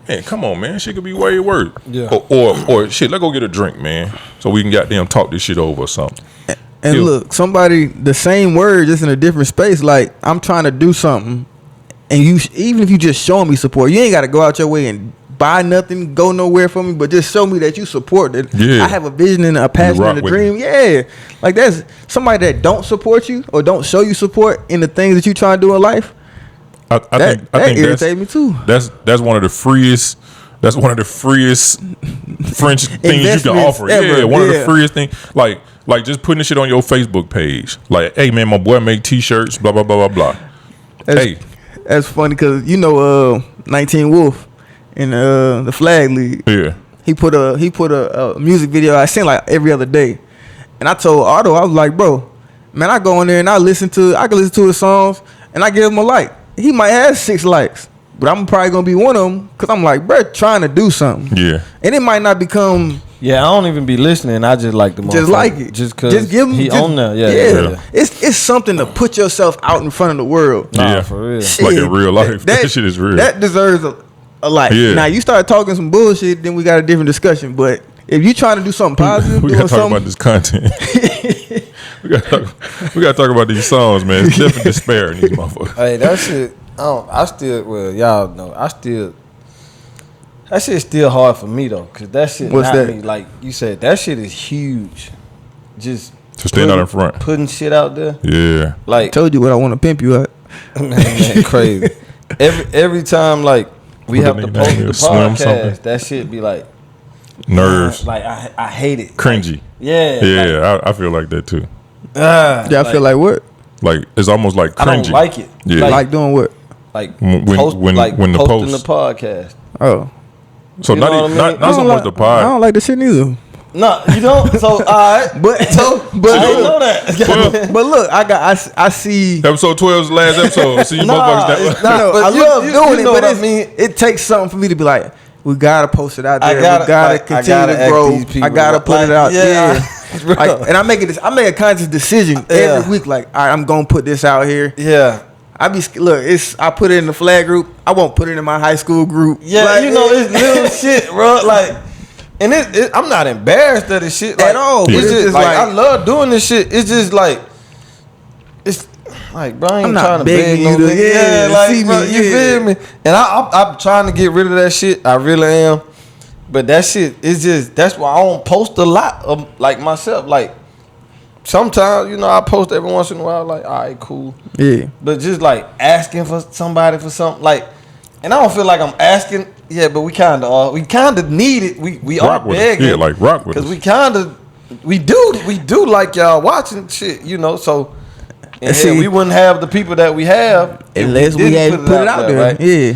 man, come on, man, shit could be way worse. Yeah. Or shit, let's go get a drink, man, so we can goddamn talk this shit over or something. And look, somebody, the same word, just in a different space. Like, I'm trying to do something, and you, even if you just showing me support, you ain't got to go out your way and buy nothing, go nowhere for me, but just show me that you support it. Yeah. I have a vision and a passion and a dream. Yeah, like that's somebody that don't support you or don't show you support in the things that you trying to do in life. I think irritates me too. That's one of the freest. That's one of the freest French things you can offer. Ever. Yeah, one of the freest things. Like just putting this shit on your Facebook page. Like, hey man, my boy make T-shirts. Blah blah blah blah blah. That's funny because 19 Wolf in the Flag League. Yeah. He put a music video I seen like every other day, and I told Otto, I was like, bro, man, I go in there and I can listen to his songs and I give him a like. He might have 6 likes, but I'm probably gonna be one of them because I'm like, bro, trying to do something. Yeah. And it might not become. Yeah, I don't even be listening. I just like the Just like it. Just cause just give him, he on there. Yeah. It's something to put yourself out in front of the world. Yeah, for real. Shit, like in real life. That shit is real. That deserves a like. Yeah. Now you start talking some bullshit, then we got a different discussion. But if you trying to do something positive, we doing gotta talk something, about this content. we gotta talk about these songs, man. It's definitely despair in these motherfuckers. Hey, that shit. Y'all know. That shit's still hard for me though, cause that shit. What's not that? Me. Like you said, that shit is huge. Just To stand out in front. putting shit out there. Yeah. Like told you what I want to pimp you at. man, crazy. Every time like we Put have that to nigga post down here, the swim podcast, something. that shit be like Nerves. Like I hate it. Cringy. Yeah. Yeah, I feel like that too. Yeah, I feel like what? Like it's almost like cringy. I don't like it. Yeah. Like doing what? Like When the posting post. the podcast. Oh, So You not know even, what I mean? not so much the I pod. don't like the shit neither. No, you don't. So alright, But I didn't know that. but look, I see. Episode 12 is the last episode. See you motherfuckers. it's not. No, But I love doing it, know but what I mean. it takes something for me to be like, we gotta post it out I there. gotta- We gotta like, I continue gotta to act grow. these people I gotta up. put it Like, out. yeah. Yeah. Like, and I make a conscious decision every week. Like, all right, I'm gonna put this out here. Yeah. I put it in the flag group. I won't put it in my high school group. Yeah, Like, it's little shit, bro. Like, and I'm not embarrassed of this shit like, At all, It's but it's just just like, like- I love doing this shit. It's just like, it's like, bro, I ain't I'm not trying to begging beg no you to- nigga. yeah, like, see bro, me, you yeah. feel me? And I'm trying to get rid of that shit. I really am. But that shit is just, that's why I don't post a lot of like myself. Like, sometimes, I post every once in a while, like, all right, cool. Yeah. But just like asking for somebody for something, like, and I don't feel like I'm asking. Yeah, but we kind of need it. We are Rock with us. begging. Yeah, like rock with us. Because we do like y'all watching shit, So and See- we wouldn't have the people that we have if Unless we had didn't put it out there. right? Yeah.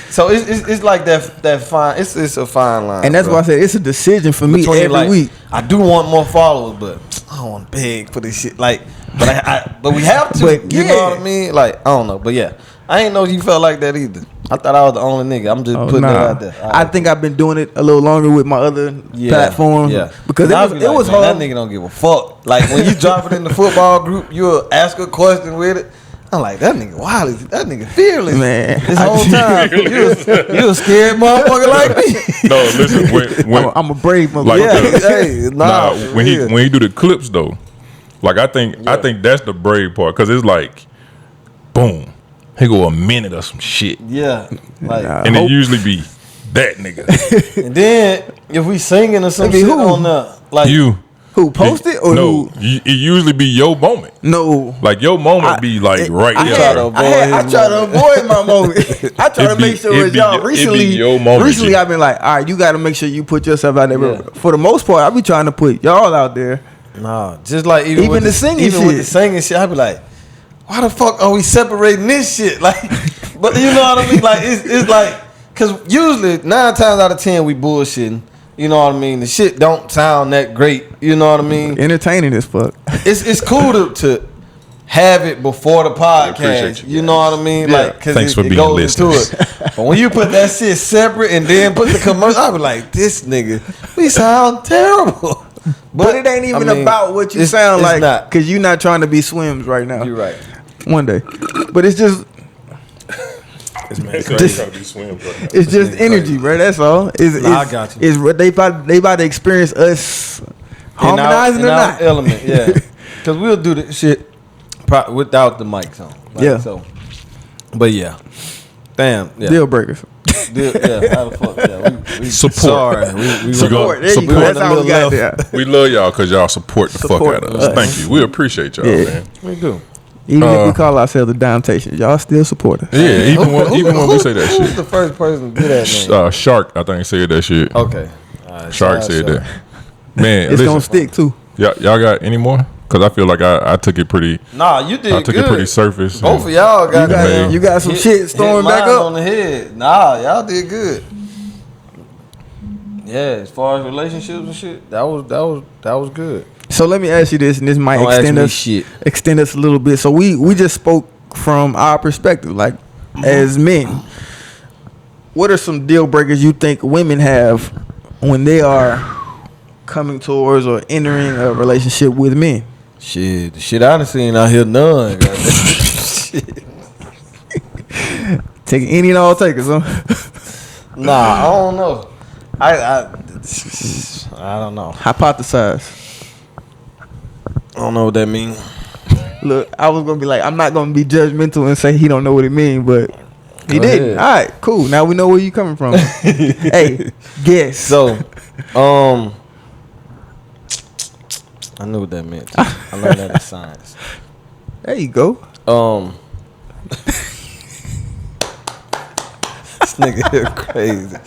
So it's like that fine. It's a fine line, And that's bro. why I said it's a decision for me Between, every like, week. I do want more followers, but I don't want to beg for this shit. Like, but we have to. But, you know yeah. what I mean? Like, I don't know, but yeah, I ain't know you felt like that either. I thought I was the only nigga. I'm just putting it out there. All I right. think I've been doing it a little longer with my other platforms. Yeah, Because And I it be like, was man, hard. That nigga don't give a fuck. Like when you drop it in the football group, you'll ask a question with it. I'm like, that nigga wild. That nigga fearless. Man. This whole time, you a scared motherfucker like me. No, listen, when I'm a brave motherfucker. like Yeah, hey, nah, for when real. he do the clips though, like I think that's the brave part because it's like, boom, he go a minute or some shit, Yeah, like, Nah. and it usually be that nigga. and then if we singing or some It be shit who? on the like, You Who posted or no, who? it usually be your moment. No. Like your moment be like right I there. try to avoid my moment. I try It to be- make sure it it's be y'all. your- it be Recently, your moment, recently G. I've been like, all right, you got to make sure you put yourself out there. Yeah. But for the most part, I be trying to put y'all out there. nah, just like even Even with the singing even with shit. the singing shit, I be like, why the fuck are we separating this shit? Like, but you know what I mean? Like it's like, cause usually 9 times out of 10 we bullshitting. You know what I mean? The shit don't sound that great. You know what I mean? Entertaining as fuck. It's cool to have it before the appreciate podcast. you You know what I mean? Yeah. Like, cause Thanks it, for it being goes into listeners. it. But when you put that shit separate and then put the commercial, I be like, this nigga, we sound terrible. But it ain't even about what you sound like. Not. Because you're not trying to be Swims right now. You're right. One day. But it's just, This man Just- crazy. It's just energy, bro. That's all. I got you. It's what they about to experience us harmonizing in or our not. element, yeah. Because we'll do this shit without the mics on. Like, Yeah. So, but yeah. Damn. Yeah. Deal breakers. Yeah. How the fuck? Yeah. We Support. Sorry. We Support. There you go. Support. That's how we got there. We love y'all because y'all support the Support fuck out of us. us. Thank you. We appreciate y'all, Yeah. man. We do. Even if we call ourselves the Downtations, y'all still support us. Yeah, even when we say that Who's shit. the first person to do that, man? Shark, I think, said that shit. Okay. All right, Shark said that. Man, It's listen, gonna stick too. y'all got any more? Because I feel like I took it pretty. Nah, you did I took good. it pretty surface. Both of y'all got Man. You got some shit storming back mine up. on the head. Nah, y'all did good. Yeah, as far as relationships and shit, that was good. So let me ask you this, and this might Don't ask extend me us shit. extend us a little bit. So we just spoke from our perspective, like as men. What are some deal breakers you think women have when they are coming towards or entering a relationship with men? Shit, the shit I done seen out here, none. Shit. Taking any and all takers, huh? Nah, I don't know. I don't know. Hypothesize. I don't know what that means. Look, I was gonna be like, I'm not gonna be judgmental and say he don't know what it means, but he Go did. ahead. All right, cool. Now we know where you coming from. Hey, guess. So, I knew what that meant. I learned that in science. there you go. This nigga here crazy.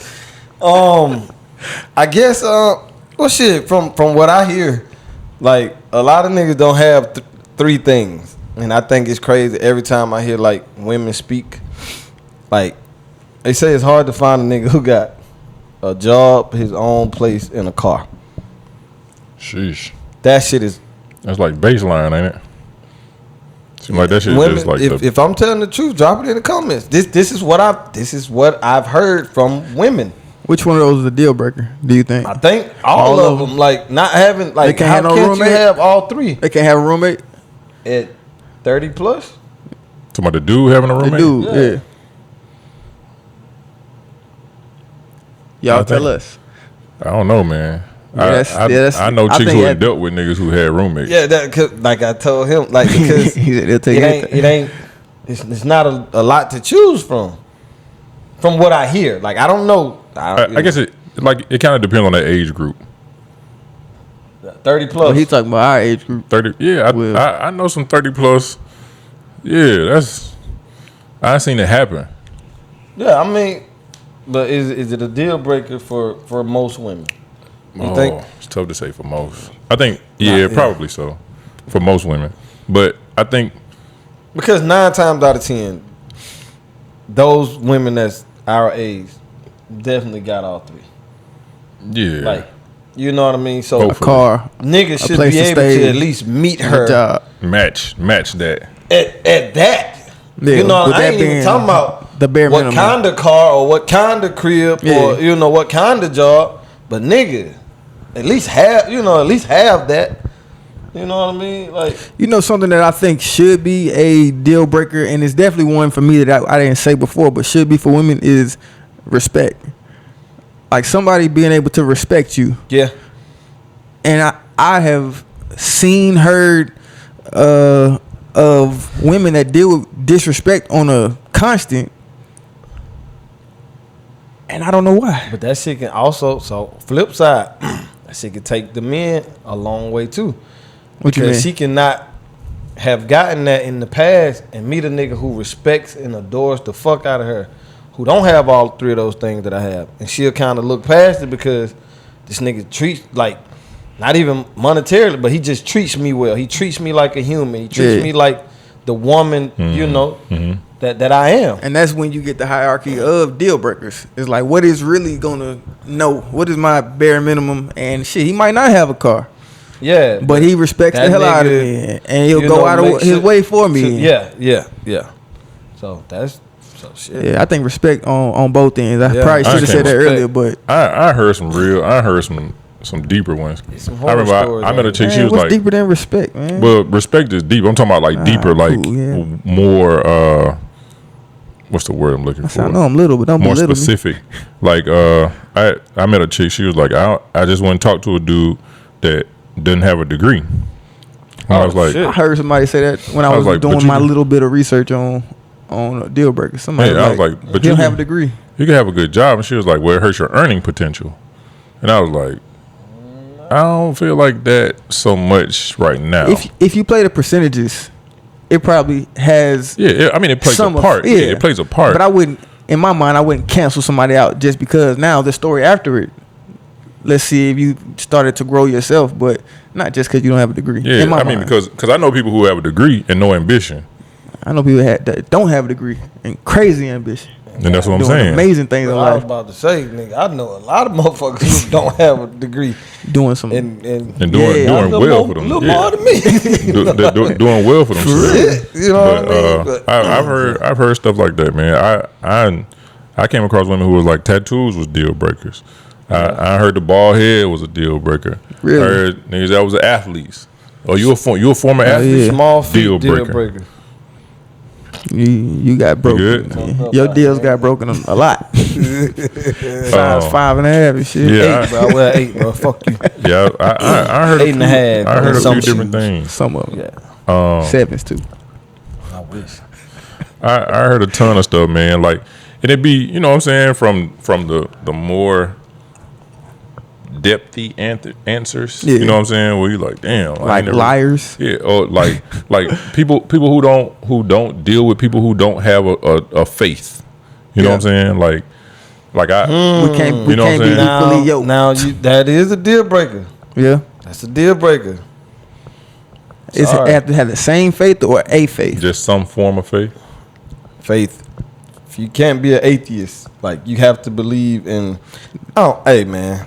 I guess well shit, from what I hear, like a lot of niggas don't have three things. And I think it's crazy every time I hear like women speak. Like they say it's hard to find a nigga who got a job, his own place, and a car. Sheesh. That shit is That's like baseline, ain't it? Seem like that shit is women, just like if I'm telling the truth, drop it in the comments. This is what I've heard from women. Which one of those is a deal breaker? Do you think I think all of them, like not having, like can't how have no can't roommate? you have all three they can't have a roommate? at 30 plus? talking about the dude having a The roommate. dude, Yeah. yeah. Y'all I tell think- us. I don't know, man. I know I chicks think who that- have dealt with niggas who had roommates. Yeah, that 'cause, like I told him, like because He said they'll take it ain't it's not a lot to choose from what I hear. Like I don't know. I guess it kind of depends on that age group. 30 plus. Well, he talking about our age group. 30. Yeah, Well. I know some 30 plus. Yeah, I seen it happen. Yeah, I mean, but is it a deal breaker for most women? You think? It's tough to say for most. I think, yeah, probably so. For most women. But I think, Because 9 times out of 10, those women that's our age definitely got all three. yeah. Like, you know what I mean? So A car, niggas should place be to able stay, to at least meet a her job. match that. at that. Yeah, you know, with I that ain't even being talking about the bare what minimum. kind of car or what kind of crib Yeah. or you know what kind of job, but nigga, at least have that. You know what I mean? Like, You know something that I think should be a deal breaker, and it's definitely one for me that I didn't say before, but should be for women is respect. Like somebody being able to respect you. yeah, And I have seen, heard of women that deal with disrespect on a constant, and I don't know why. but that shit can also flip side. That shit can take the men a long way too. What you Because mean? she cannot have gotten that in the past and meet a nigga who respects and adores the fuck out of her, who don't have all three of those things that I have, and she'll kind of look past it because this nigga treats, like, not even monetarily, but he just treats me well. He treats me like a human. He treats Yeah. me like the woman, you know, that I am. And that's when you get the hierarchy of deal breakers. It's like, what is really gonna know? What is my bare minimum? And shit, he might not have a car, Yeah, but he respects that the hell out of nigga, me, and he'll you go know, out of make his sure- way for me. Yeah. So that's shit. Yeah, I think respect on both ends. I Yeah. probably I should have said that can't earlier, but I heard some deeper ones. Some I horror remember stories I met a out chick. man, She was what's like, deeper than respect, man? well, respect is deep. I'm talking about like deeper, like cool, yeah. more what's the word I'm looking for? I know I'm little, but don't more belittle me. specific. Like I met a chick. She was like, I just went and talked to a dude that didn't have a degree. And I was like, I heard somebody say that when I was like, doing but you my can- little bit of research on a deal breaker. Somebody Yeah, I was like, but he you don't have can- a degree. you can have a good job. And she was like, well, it hurts your earning potential. And I was like, I don't feel like that so much right now. If you play the percentages, it probably has. Yeah, I mean, it plays a some of- part. Yeah, it plays a part. But I wouldn't, in my mind, I wouldn't cancel somebody out just because now the story after it. Let's see if you started to grow yourself, but not just because you don't have a degree. Yeah, in my I mean, mind. because I know people who have a degree and no ambition. I know people that don't have a degree and crazy ambition. And that's what I'm doing saying. amazing things in I was life. about to say, nigga, I know a lot of motherfuckers who don't have a degree Doing some. and And Yeah, doing a little well more, for them. little Yeah. more than me. Doing well for themselves. You know what I mean? But I've heard stuff like that, man. I came across women who was like tattoos was deal breakers. I heard the bald head was a deal breaker. Really? I heard niggas that was athletes. Oh, you a former athlete? yeah. Small feet Deal deal breaker. breaker. You got broken. good? Your deals got broken a lot. Size 5.5 and shit. Yeah, Eight, bro. I wear 8, bro. Fuck you. Yeah, I heard 8.5, I heard a some few different shoes. things. Some of them. Yeah, Sevens too. I wish. I heard a ton of stuff, man. Like, and it be, you know what I'm saying, from the more depthy answers. Yeah. You know what I'm saying? Where you like, damn, I Like ain't never- liars. Yeah, or like people who don't deal with people who don't have a faith. You know what I'm saying? Like I We can't You know what I'm be saying? equally yoked. Now that is a deal breaker. Yeah. That's a deal breaker. It's Sorry. have to have the same faith or a faith. just some form of faith. Faith. If you can't be an atheist, like you have to believe in. Oh, hey man,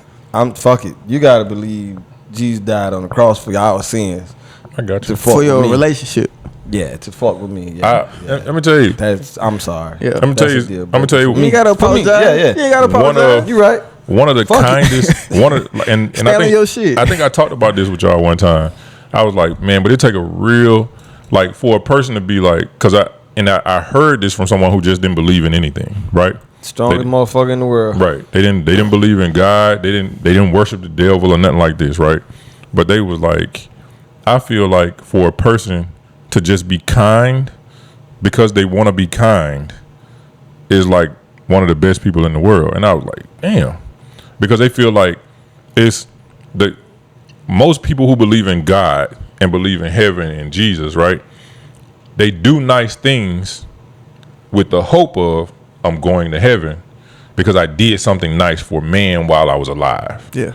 fuck it. You gotta believe Jesus died on the cross for our sins. I got you. To fuck For your with me. relationship. Yeah, to fuck with me. Yeah, Let me tell you. I'm sorry. Yeah. Let me tell That's you. a deal I'm gonna tell you. You gotta For me, apologize. yeah. You gotta One apologize. of- You right. One of the Fuck it. kindest, and I Stand on think your shit. I think I talked about this with y'all one time. I was like, man, but it take a real, like, for a person to be like, because I heard this from someone who just didn't believe in anything, right? Strongest motherfucker in the world. Right. They didn't believe in God. They didn't worship the devil or nothing like this, right? But they was like, I feel like for a person to just be kind because they want to be kind is like one of the best people in the world. And I was like, damn. Because they feel like it's the most people who believe in God and believe in heaven and Jesus, right? They do nice things with the hope of I'm going to heaven because I did something nice for man while I was alive. Yeah.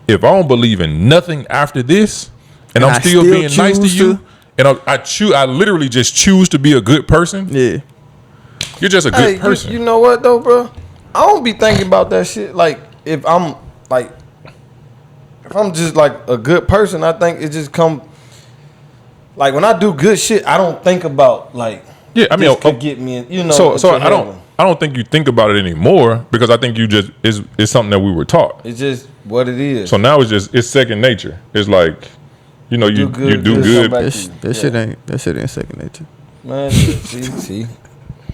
If I don't believe in nothing after this, and I'm I still still being nice to choose you, to- and I literally just choose to be a good person, Yeah. you're just a good Hey, person. you know what though, bro? I don't be thinking about that shit. Like if I'm just like a good person, I think it just come. Like when I do good shit, I don't think about like. Yeah, I mean, this could get me in. You know. so into I don't think you think about it anymore because I think you just it's something that we were taught. It's just what it is. So now it's second nature. It's like, you know, you do good, good. come back. That shit ain't second nature. Man, see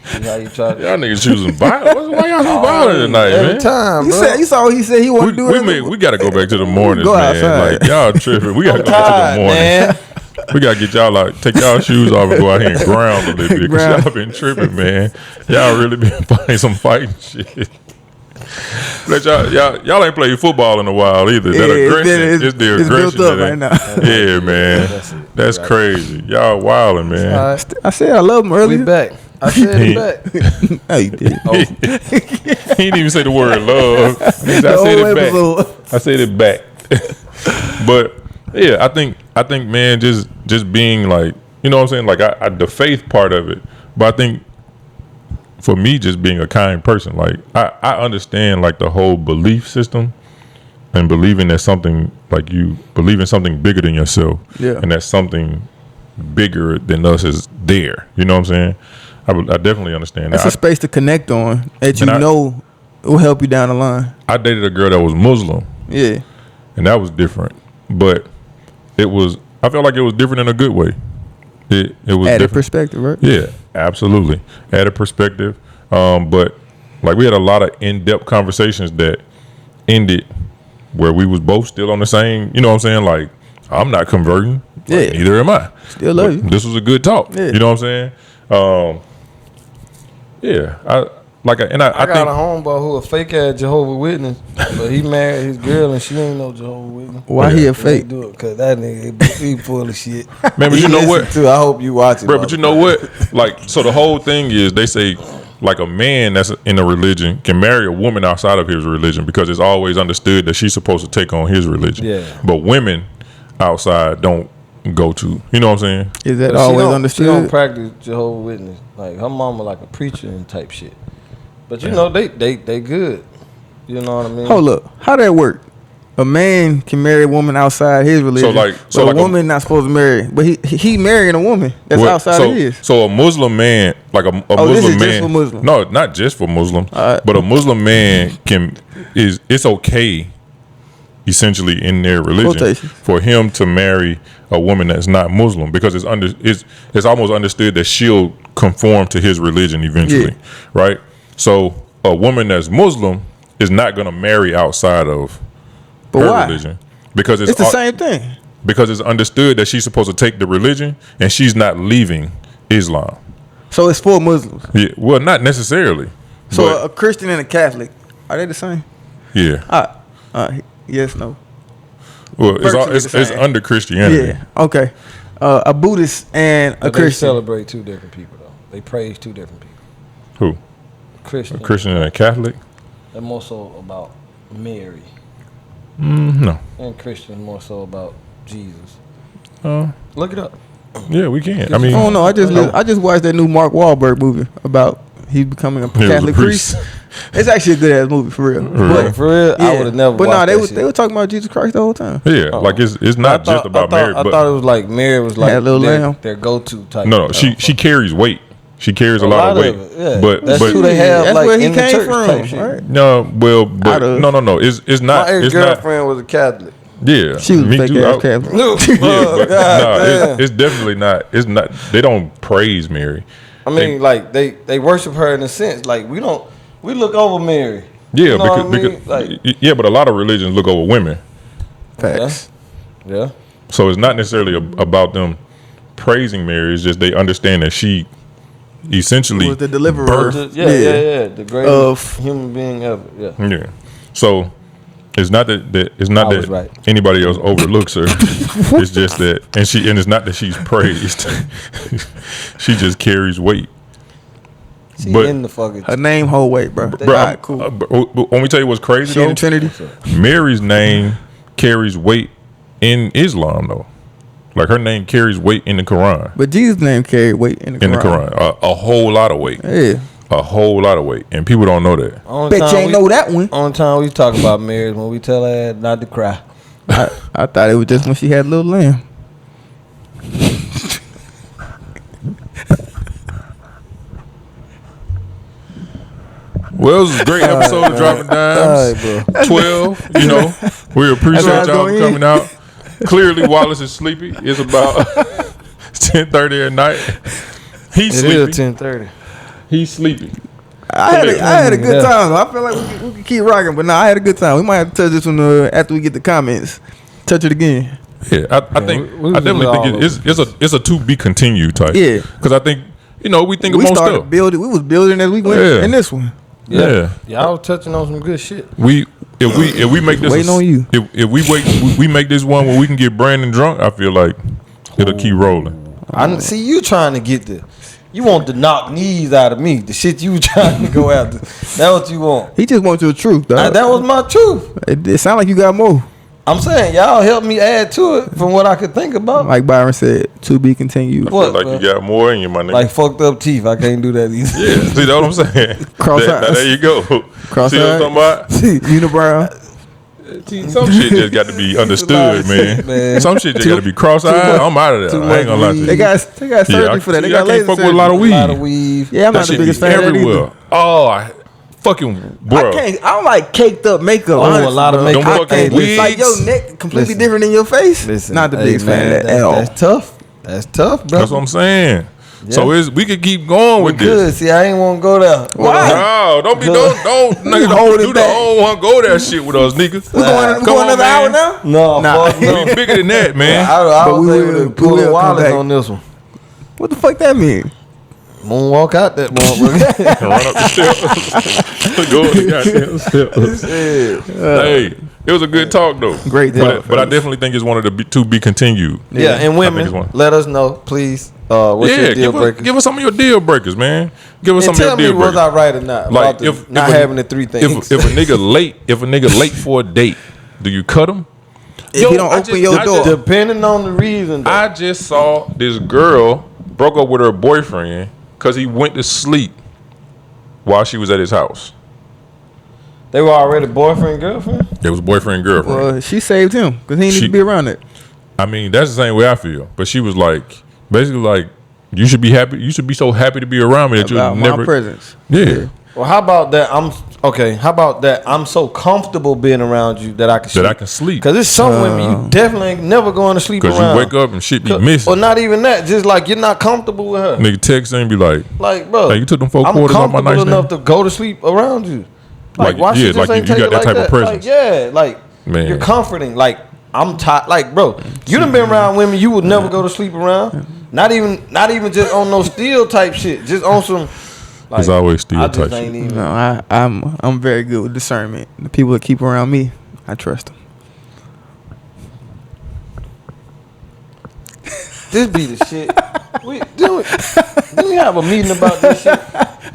how you try to. Y'all niggas choosing violence. Why y'all so violent tonight, Every man? time, You bro. said you saw what he said he wanted to do. We got to go back to the mornings, Go man. outside. Like y'all tripping. We got to go back tired, to the mornings. man. We got to get y'all like take y'all shoes off and go out here and ground a little bit because Ground. y'all been tripping, man. Y'all really been playing some fighting shit. But y'all ain't played football in a while either. That aggression, it's the it's built aggression up that right now. Yeah, man. That's crazy. Y'all wilding, man. All right, I said I love him we earlier. back. I said it back. No, you did. He didn't even say the word love. I said it back. I said it back. But yeah, I think man, just being like, you know what I'm saying? Like I the faith part of it. But I think for me, just being a kind person, like I understand like the whole belief system and believing that something like you believe in something bigger than yourself. Yeah. And that something bigger than us is there. You know what I'm saying? I definitely understand That's that. a space to connect on that you And I- know will help you down the line. I dated a girl that was Muslim. Yeah. And that was different, but I felt like it was different in a good way. It was Added different. perspective, right? Yeah, absolutely. Added perspective. But like we had a lot of in-depth conversations that ended where we was both still on the same. You know what I'm saying? Like I'm not converting. Yeah. Like, neither am I. Still love you. This was a good talk. Yeah. You know what I'm saying? Yeah. I got think a homeboy who a fake ass Jehovah Witness, but he married his girl and she ain't no Jehovah Witness. Why he a They fake? do it because that nigga he full of shit. Man, but you know what? Too. I hope you watch it, Bro, but you know what? Like, so the whole thing is they say like a man that's in a religion can marry a woman outside of his religion because it's always understood that she's supposed to take on his religion. Yeah. But women outside don't go to. You know what I'm saying? Is that But always she don't understood? practice Jehovah Witness. Like her mama like a preacher and type shit. But you know they good. You know what I mean? Hold up, how that work? A man can marry a woman outside his religion. So but like a woman not supposed to marry. But he marrying a woman that's outside of his. So a Muslim man, like a this Muslim is just man, for Muslim. no, not just for Muslim, Alright. but a Muslim man it's okay, essentially in their religion, Quotation. for him to marry a woman that's not Muslim because it's almost understood that she'll conform to his religion eventually, right? So a woman that's Muslim is not going to marry outside of But her why? religion because It's the same thing. because it's understood that she's supposed to take the religion and she's not leaving Islam. So it's for Muslims. Yeah, well, not necessarily. So but, a Christian and a Catholic, are they the same? yeah. Yes, no. Well, virtually it's the same. under Christianity. Yeah. Okay. A Buddhist and a But they Christian. celebrate two different people though. They praise two different people. Who? Christian. A Christian and a Catholic? They're more so about Mary. No. And Christian more so about Jesus. Uh, Look it up. yeah, we can. I mean, I don't know. I just watched that new Mark Wahlberg movie about he becoming a was a Catholic priest. priest. It's actually a good ass movie for real. Right. For real, I would have never. But watched they that were shit. they were talking about Jesus Christ the whole time. Yeah, like it's not just about Mary, I but thought it was like Mary was like Had a little lamb. their go-to type. no, she carries weight. She carries a lot of weight. Yeah. But That's but who they have. That's like where he in the came church from, type shit. right? no, well, but Out of- no. It's not. My It's not. ex-girlfriend was a Catholic. Yeah, She was a me fake too. ass Catholic. No, Yeah, but damn. it's definitely not. It's not. They don't praise Mary. I mean, like they worship her in a sense. Like we look over Mary. Yeah, You know what I because mean? Like- yeah, but a lot of religions look over women, Facts. Yeah. so it's not necessarily about them praising Mary. It's just they understand that she essentially Was the deliverer. birthed- Yeah. The greatest Of- human being ever. Yeah. Yeah, so it's not that it's I not was that right. anybody else overlooks her. It's just that, and it's not that she's praised. She just carries weight. She But- in the fucking. Her name whole weight, bro. Bro, Alright, cool. But when we tell you what's crazy, She though, in Trinity. Mary's name carries weight in Islam, though. Like her name carries weight in the Quran. But Jesus' name carried weight in the Quran. In the Quran, a whole lot of weight, Yeah. a whole lot of weight, and people don't know that. Only Bet time you ain't we- know that one. Only time we talk about Mary is when we tell her not to cry. I thought it was just when she had little lamb. Well, it was a great episode of Dropping Dimes. Alright, bro. 12, you know, we appreciate That's y'all how for it's coming out. Clearly, Wallace is sleepy. It's about 10:30 at night. He's It sleepy. is 10:30. He's sleepy. I had a good Yeah. time. I feel like we can keep rocking, but I had a good time. We might have to touch this one after we get the comments. Touch it again. Yeah, I think we I was definitely all think it's a to be continued type. Yeah. because I think we think of We most started stuff. building. We was building as we went Yeah. in this one. Yeah, Y'all was touching on some good shit. if we make this Waiting on you. If we make this one where we can get Brandon drunk, I feel like it'll keep rolling. I see you trying to get you want to knock knees out of me. The shit you trying to go after. That's what you want. He just wants the truth, dog. That was my truth. It sound like you got more. I'm saying y'all help me add to it from what I could think about. Like Byron said, to be continued. What? Like you got more in you, my nigga. Like fucked up teeth. I can't do that either. Yeah, see that's what I'm saying. Cross Now, eyes. there you go. Cross See what I'm eyes. talking about? Unibrow. Some shit just got to be understood, man. man. Some shit just got to be cross-eyed. I'm out of there. too I ain't gonna lie to much you. They got surgery for that. They I got can't laser fuck with a surgery. lot of A weed. lot of weave. Yeah, I'm That not the shit biggest be fan of that everywhere. either. Oh, I fucking bro. I don't like caked up makeup. Oh, honestly, a lot of bro. makeup. I Them can't- fucking Like your wigs. neck completely Listen. different than your face. Listen, Not the hey, biggest fan man, of that at all. That's tough. That's tough, bro. That's what I'm saying. So we could keep going with Good. this. See, I ain't want to go there. Why? No, don't nigga, don't do the old one. Go that shit with us, nigga. We going another hour now? No, Nah. fuck no. We bigger than that, man. I But was we able will- to pull we a will come wireless back. on this one. What the fuck that mean? Moonwalk out that motherfucker. Run up the steps. Go up the goddamn steps. Hey, it was a good talk though. Great talk, but I definitely think it's one of the to be continued. Yeah, and I think women, it's one. let us know, please. What's your deal breakers? give us some of your deal breakers, man. Give us And some tell of me, your deal was breakers. I right or not? Like About the if not having the three things. If a nigga late for a date, do you cut him? If you don't open your door. Depending on the reason. Though. I just saw this girl broke up with her boyfriend because he went to sleep while she was at his house. They were already boyfriend, girlfriend? It was boyfriend, girlfriend. Well, she saved him because he didn't need to be around it. I mean, that's the same way I feel. But she was like, basically like, you should be happy. You should be so happy to be around me that you About never. my presence. Yeah. Well, how about that? How about that? I'm so comfortable being around you that I can sleep. That I can sleep. Because it's some women you definitely ain't never going to sleep Because around. you wake up and shit be missing. Or not even that. Just like you're not comfortable with her. Nigga text and be like, Bro, hey, you took them 4 I'm quarters off my comfortable nice enough to go to sleep around you. Like, why she yeah, just like ain't you take got it that like type of that? presence. Man. You're comforting. Like I'm tired. Like, bro, you done been around women you would never go to sleep around. Not even just on no steel type shit. Just on some. Like, It's always steel I just type ain't shit. even. No, I'm very good with discernment. The people that keep around me, I trust them. This be the shit. Didn't we have a meeting about this shit?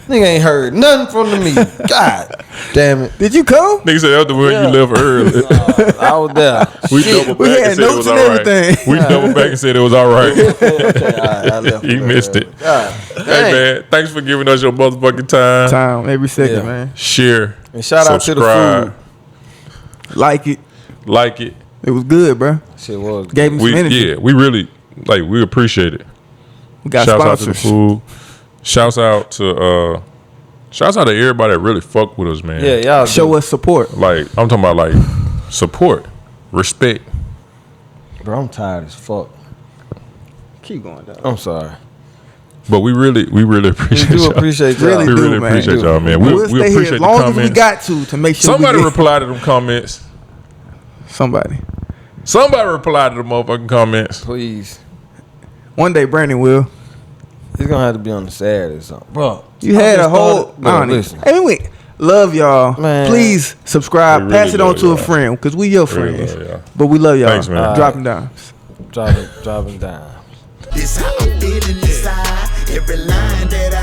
Nigga ain't heard nothing from the meeting. God damn it. Did you come? Nigga said after when Yeah. you left early. I was there. We Shit. doubled We back had and said it notes was and all right. everything. We doubled back and said it was all right. Okay, I left You missed it. God, Hey dang. man, thanks for giving us your motherfucking time. Time every second, Yeah. man. Share. And shout out to the subscribe, food. Like it. Like it. It was good, bro. Shit was. Gave me some energy. We really we appreciate it. We got Shouts out to sponsors. the food. Shouts out to everybody that really fuck with us, man. Yeah, y'all Show us support. Like I'm talking about like support, respect. Bro, I'm tired as fuck. Keep going, dog. I'm sorry. But we really appreciate We do y'all. appreciate y'all. Really We do, really man. appreciate y'all, man. We'll We stay here appreciate as the long as comments. we got to make sure Somebody we get reply to them comments. somebody. Somebody reply to the motherfucking comments. Please. One day, Brandon will. It's gonna have to be on the Saturday or something. Bro, You I had just a whole. started- Bro, Honest. listen. Hey, wait. Love y'all. Man. Please subscribe. We Pass really it on love to a y'all. friend because we your Really friends. love y'all. But we love y'all. Thanks, man. Dropping Dimes. Dropping down. This how I'm feeling inside. Every line that I